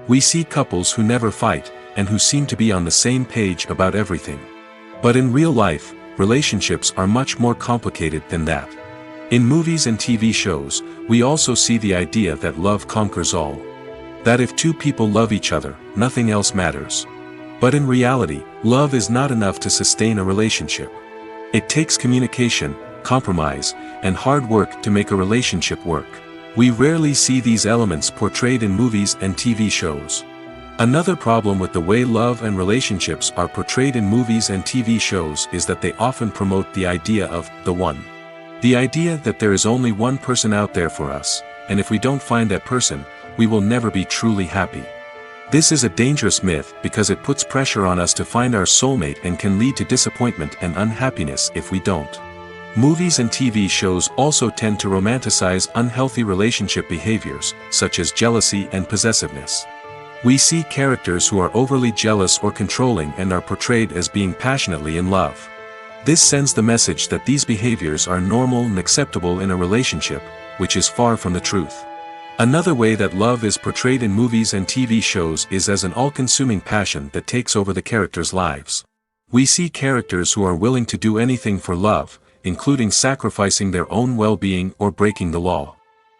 We see couples who never fight, and who seem to be on the same page about everything. But in real life, relationships are much more complicated than that. In movies and TV shows, we also see the idea that love conquers all. That if two people love each other, nothing else matters. But in reality, love is not enough to sustain a relationship. It takes communication, compromise, and hard work to make a relationship work. We rarely see these elements portrayed in movies and TV shows. Another problem with the way love and relationships are portrayed in movies and TV shows is that they often promote the idea of the one. The idea that there is only one person out there for us, and if we don't find that person, we will never be truly happy. This is a dangerous myth because it puts pressure on us to find our soulmate and can lead to disappointment and unhappiness if we don't. Movies and TV shows also tend to romanticize unhealthy relationship behaviors, such as jealousy and possessiveness. We see characters who are overly jealous or controlling and are portrayed as being passionately in love. This sends the message that these behaviors are normal and acceptable in a relationship, which is far from the truth. Another way that love is portrayed in movies and TV shows is as an all-consuming passion that takes over the characters' lives. We see characters who are willing to do anything for love, including sacrificing their own well-being or breaking the law.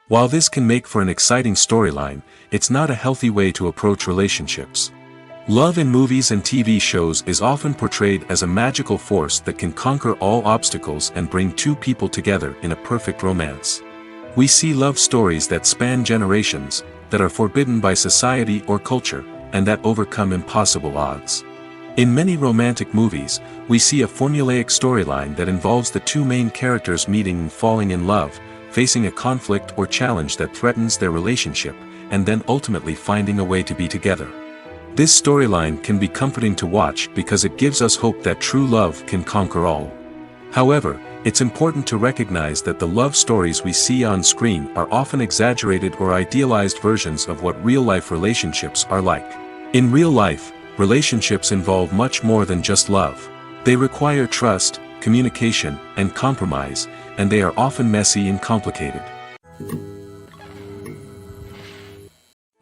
While this can make for an exciting storyline, it's not a healthy way to approach relationships. Love in movies and TV shows is often portrayed as a magical force that can conquer all obstacles and bring two people together in a perfect romance. We see love stories that span generations, that are forbidden by society or culture, and that overcome impossible odds. In many romantic movies, we see a formulaic storyline that involves the two main characters meeting and falling in love, facing a conflict or challenge that threatens their relationship, and then ultimately finding a way to be together. This storyline can be comforting to watch because it gives us hope that true love can conquer all. However, it's important to recognize that the love stories we see on screen are often exaggerated or idealized versions of what real-life relationships are like. In real life, relationships involve much more than just love. They require trust, communication, and compromise, and they are often messy and complicated.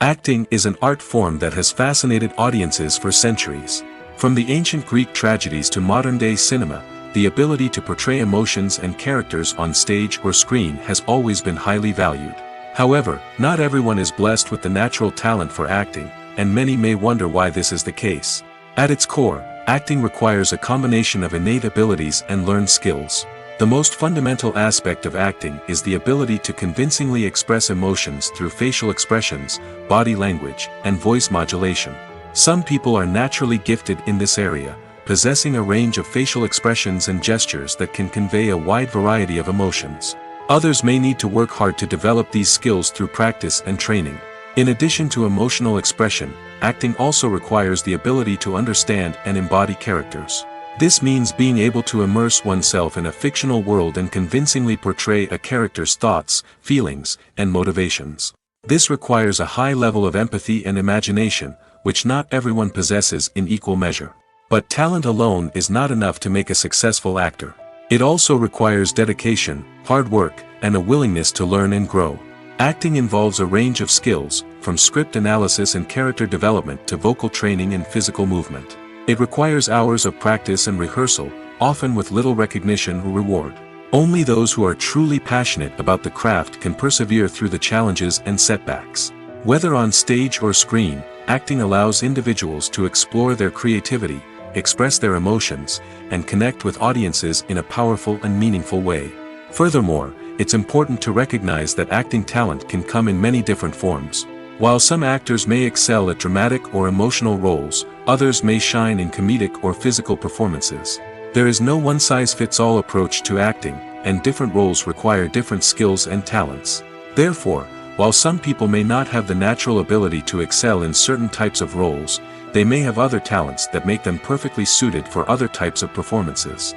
Acting is an art form that has fascinated audiences for centuries. From the ancient Greek tragedies to modern-day cinema, the ability to portray emotions and characters on stage or screen has always been highly valued. However, not everyone is blessed with the natural talent for acting, and many may wonder why this is the case. At its core, acting requires a combination of innate abilities and learned skills. The most fundamental aspect of acting is the ability to convincingly express emotions through facial expressions, body language, and voice modulation. Some people are naturally gifted in this area, possessing a range of facial expressions and gestures that can convey a wide variety of emotions. Others may need to work hard to develop these skills through practice and training. In addition to emotional expression, acting also requires the ability to understand and embody characters. This means being able to immerse oneself in a fictional world and convincingly portray a character's thoughts, feelings, and motivations. This requires a high level of empathy and imagination, which not everyone possesses in equal measure. But talent alone is not enough to make a successful actor. It also requires dedication, hard work, and a willingness to learn and grow. Acting involves a range of skills, from script analysis and character development to vocal training and physical movement. It requires hours of practice and rehearsal, often with little recognition or reward. Only those who are truly passionate about the craft can persevere through the challenges and setbacks. Whether on stage or screen, acting allows individuals to explore their creativity, express their emotions, and connect with audiences in a powerful and meaningful way. Furthermore, it's important to recognize that acting talent can come in many different forms. While some actors may excel at dramatic or emotional roles, others may shine in comedic or physical performances. There is no one-size-fits-all approach to acting, and different roles require different skills and talents. Therefore, while some people may not have the natural ability to excel in certain types of roles, they may have other talents that make them perfectly suited for other types of performances.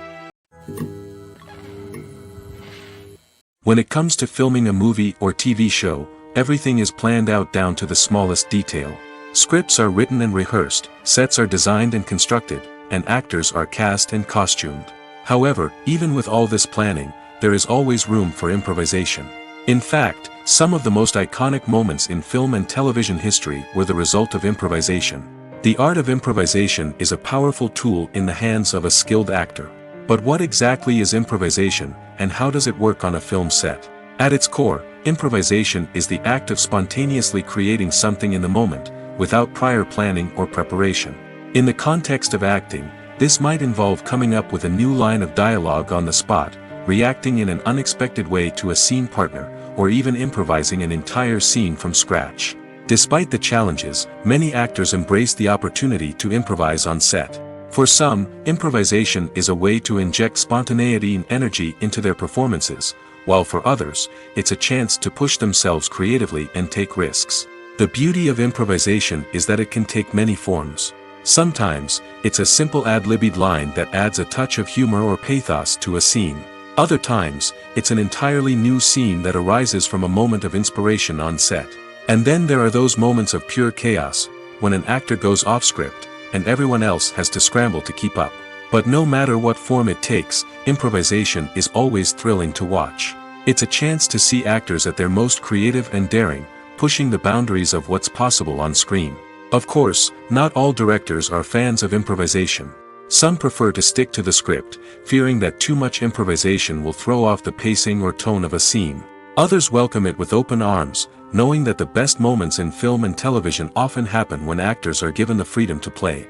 When it comes to filming a movie or TV show, everything is planned out down to the smallest detail. Scripts are written and rehearsed, sets are designed and constructed, and actors are cast and costumed. However, even with all this planning, there is always room for improvisation. In fact, some of the most iconic moments in film and television history were the result of improvisation. The art of improvisation is a powerful tool in the hands of a skilled actor. But what exactly is improvisation, and how does it work on a film set? At its core, improvisation is the act of spontaneously creating something in the moment, without prior planning or preparation. In the context of acting, this might involve coming up with a new line of dialogue on the spot, reacting in an unexpected way to a scene partner, or even improvising an entire scene from scratch. Despite the challenges, many actors embrace the opportunity to improvise on set. For some, improvisation is a way to inject spontaneity and energy into their performances, while for others, it's a chance to push themselves creatively and take risks. The beauty of improvisation is that it can take many forms. Sometimes, it's a simple ad-libbed line that adds a touch of humor or pathos to a scene. Other times, it's an entirely new scene that arises from a moment of inspiration on set. And then there are those moments of pure chaos, when an actor goes off script, and everyone else has to scramble to keep up. But no matter what form it takes, improvisation is always thrilling to watch. It's a chance to see actors at their most creative and daring, pushing the boundaries of what's possible on screen. Of course, not all directors are fans of improvisation. Some prefer to stick to the script, fearing that too much improvisation will throw off the pacing or tone of a scene. Others welcome it with open arms, knowing that the best moments in film and television often happen when actors are given the freedom to play.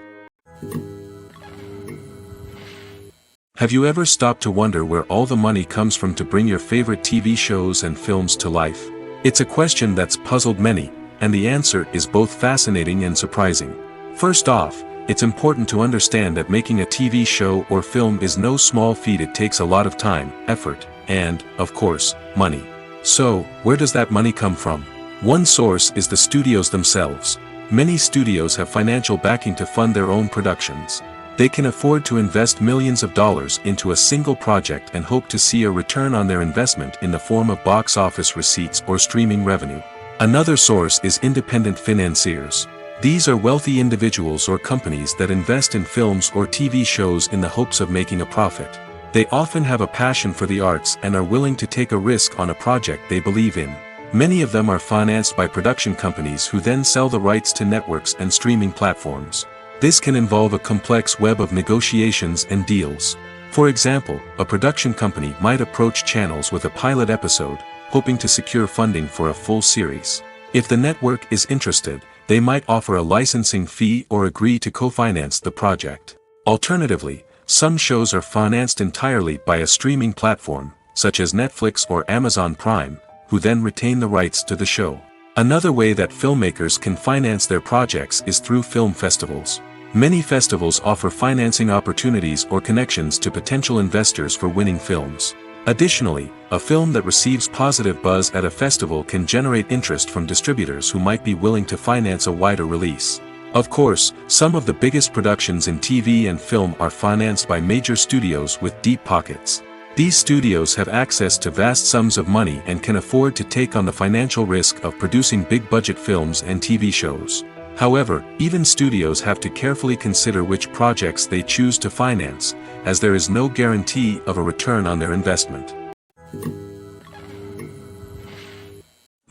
Have you ever stopped to wonder where all the money comes from to bring your favorite TV shows and films to life? It's a question that's puzzled many, and the answer is both fascinating and surprising. First off, It's important to understand that making a TV show or film is no small feat. It takes a lot of time, effort, and, of course, money. So, where does that money come from? One source is the studios themselves. Many studios have financial backing to fund their own productions. They can afford to invest millions of dollars into a single project and hope to see a return on their investment in the form of box office receipts or streaming revenue. Another source is independent financiers. These are wealthy individuals or companies that invest in films or TV shows in the hopes of making a profit. They often have a passion for the arts and are willing to take a risk on a project they believe in. Many of them are financed by production companies who then sell the rights to networks and streaming platforms. This can involve a complex web of negotiations and deals. For example, a production company might approach channels with a pilot episode, hoping to secure funding for a full series. If the network is interested, they might offer a licensing fee or agree to co-finance the project. Alternatively, some shows are financed entirely by a streaming platform, such as Netflix or Amazon Prime, who then retain the rights to the show. Another way that filmmakers can finance their projects is through film festivals. Many festivals offer financing opportunities or connections to potential investors for winning films. Additionally, a film that receives positive buzz at a festival can generate interest from distributors who might be willing to finance a wider release. Of course, some of the biggest productions in TV and film are financed by major studios with deep pockets. These studios have access to vast sums of money and can afford to take on the financial risk of producing big-budget films and TV shows. However, even studios have to carefully consider which projects they choose to finance, as there is no guarantee of a return on their investment.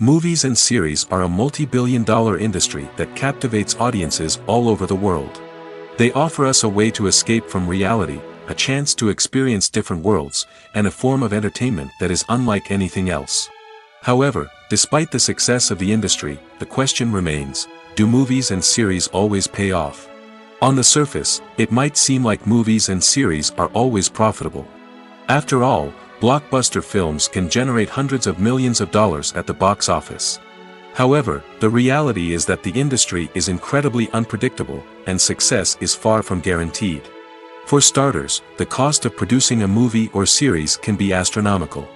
Movies and series are a multi-billion-dollar industry that captivates audiences all over the world. They offer us a way to escape from reality, a chance to experience different worlds, and a form of entertainment that is unlike anything else. However, despite the success of the industry, the question remains: do movies and series always pay off? On the surface, it might seem like movies and series are always profitable. After all, blockbuster films can generate hundreds of millions of dollars at the box office. However, the reality is that the industry is incredibly unpredictable, and success is far from guaranteed. For starters, the cost of producing a movie or series can be astronomical.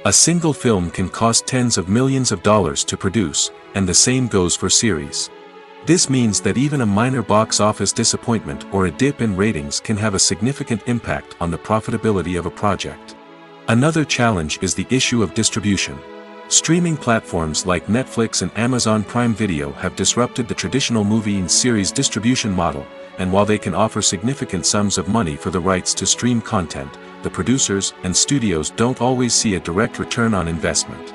A single film can cost tens of millions of dollars to produce, and the same goes for series. This means that even a minor box office disappointment or a dip in ratings can have a significant impact on the profitability of a project. Another challenge is the issue of distribution. Streaming platforms like Netflix and Amazon Prime Video have disrupted the traditional movie and series distribution model, and while they can offer significant sums of money for the rights to stream content, the producers and studios don't always see a direct return on investment.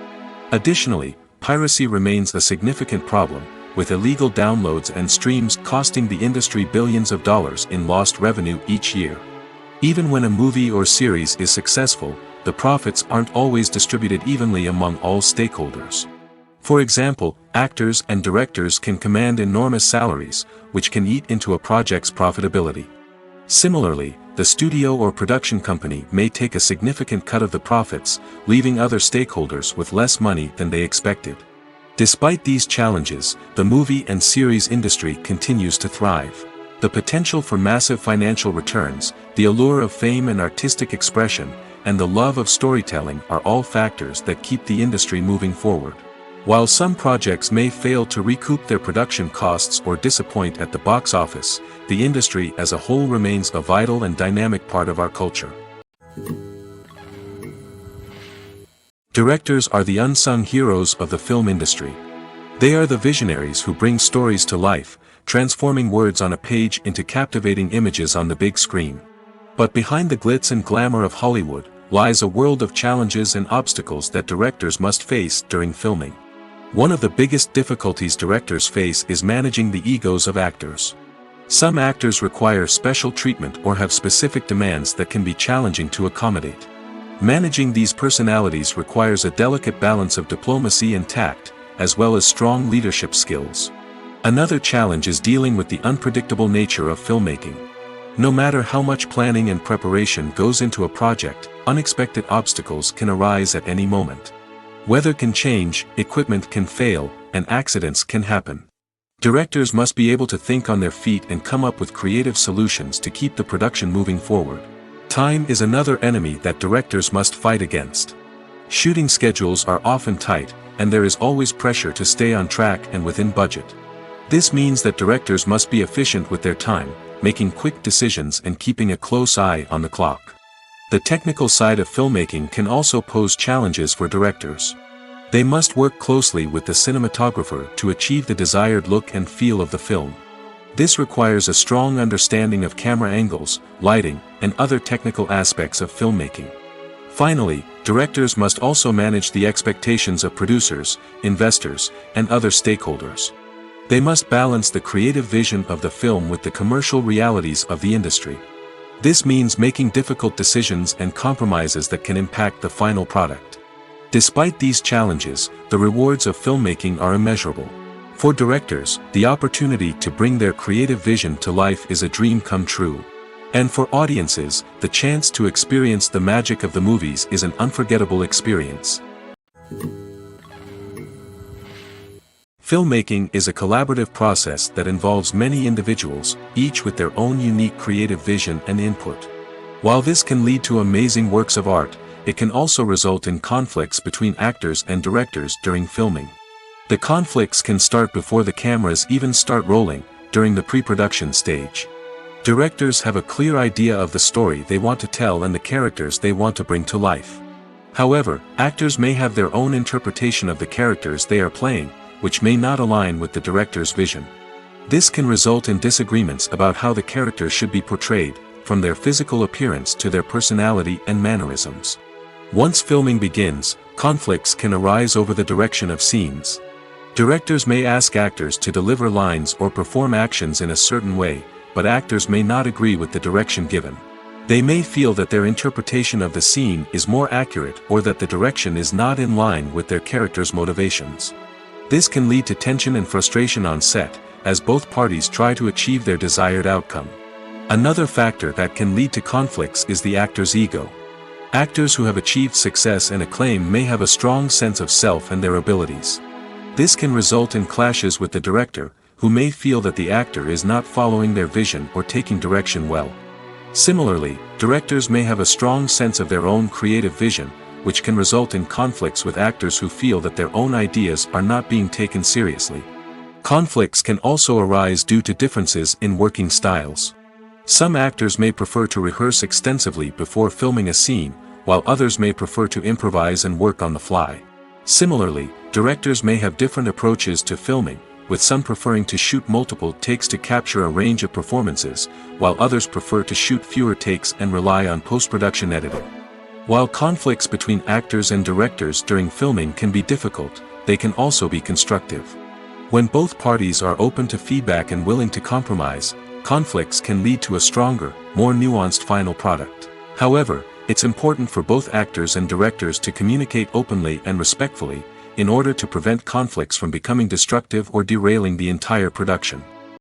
Additionally, piracy remains a significant problem, with illegal downloads and streams costing the industry billions of dollars in lost revenue each year. Even when a movie or series is successful, the profits aren't always distributed evenly among all stakeholders. For example, actors and directors can command enormous salaries, which can eat into a project's profitability. Similarly, the studio or production company may take a significant cut of the profits, leaving other stakeholders with less money than they expected. Despite these challenges, the movie and series industry continues to thrive. The potential for massive financial returns, the allure of fame and artistic expression, and the love of storytelling are all factors that keep the industry moving forward. While some projects may fail to recoup their production costs or disappoint at the box office, the industry as a whole remains a vital and dynamic part of our culture. Directors are the unsung heroes of the film industry. They are the visionaries who bring stories to life, transforming words on a page into captivating images on the big screen. But behind the glitz and glamour of Hollywood lies a world of challenges and obstacles that directors must face during filming. One of the biggest difficulties directors face is managing the egos of actors. Some actors require special treatment or have specific demands that can be challenging to accommodate. Managing these personalities requires a delicate balance of diplomacy and tact, as well as strong leadership skills. Another challenge is dealing with the unpredictable nature of filmmaking. No matter how much planning and preparation goes into a project, unexpected obstacles can arise at any moment. Weather can change, equipment can fail, and accidents can happen. Directors must be able to think on their feet and come up with creative solutions to keep the production moving forward. Time is another enemy that directors must fight against. Shooting schedules are often tight, and there is always pressure to stay on track and within budget. This means that directors must be efficient with their time, making quick decisions and keeping a close eye on the clock. The technical side of filmmaking can also pose challenges for directors. They must work closely with the cinematographer to achieve the desired look and feel of the film. This requires a strong understanding of camera angles, lighting, and other technical aspects of filmmaking. Finally, directors must also manage the expectations of producers, investors, and other stakeholders. They must balance the creative vision of the film with the commercial realities of the industry. This means making difficult decisions and compromises that can impact the final product. Despite these challenges, the rewards of filmmaking are immeasurable. For directors, the opportunity to bring their creative vision to life is a dream come true. And for audiences, the chance to experience the magic of the movies is an unforgettable experience. Filmmaking is a collaborative process that involves many individuals, each with their own unique creative vision and input. While this can lead to amazing works of art, it can also result in conflicts between actors and directors during filming. The conflicts can start before the cameras even start rolling, during the pre-production stage. Directors have a clear idea of the story they want to tell and the characters they want to bring to life. However, actors may have their own interpretation of the characters they are playing, which may not align with the director's vision. This can result in disagreements about how the characters should be portrayed, from their physical appearance to their personality and mannerisms. Once filming begins, conflicts can arise over the direction of scenes. Directors may ask actors to deliver lines or perform actions in a certain way, but actors may not agree with the direction given. They may feel that their interpretation of the scene is more accurate or that the direction is not in line with their character's motivations. This can lead to tension and frustration on set, as both parties try to achieve their desired outcome. Another factor that can lead to conflicts is the actor's ego. Actors who have achieved success and acclaim may have a strong sense of self and their abilities. This can result in clashes with the director, who may feel that the actor is not following their vision or taking direction well. Similarly, directors may have a strong sense of their own creative vision, which can result in conflicts with actors who feel that their own ideas are not being taken seriously. Conflicts can also arise due to differences in working styles. Some actors may prefer to rehearse extensively before filming a scene, while others may prefer to improvise and work on the fly. Similarly, directors may have different approaches to filming, with some preferring to shoot multiple takes to capture a range of performances, while others prefer to shoot fewer takes and rely on post-production editing. While conflicts between actors and directors during filming can be difficult, they can also be constructive. When both parties are open to feedback and willing to compromise, conflicts can lead to a stronger, more nuanced final product. However, it's important for both actors and directors to communicate openly and respectfully, in order to prevent conflicts from becoming destructive or derailing the entire production.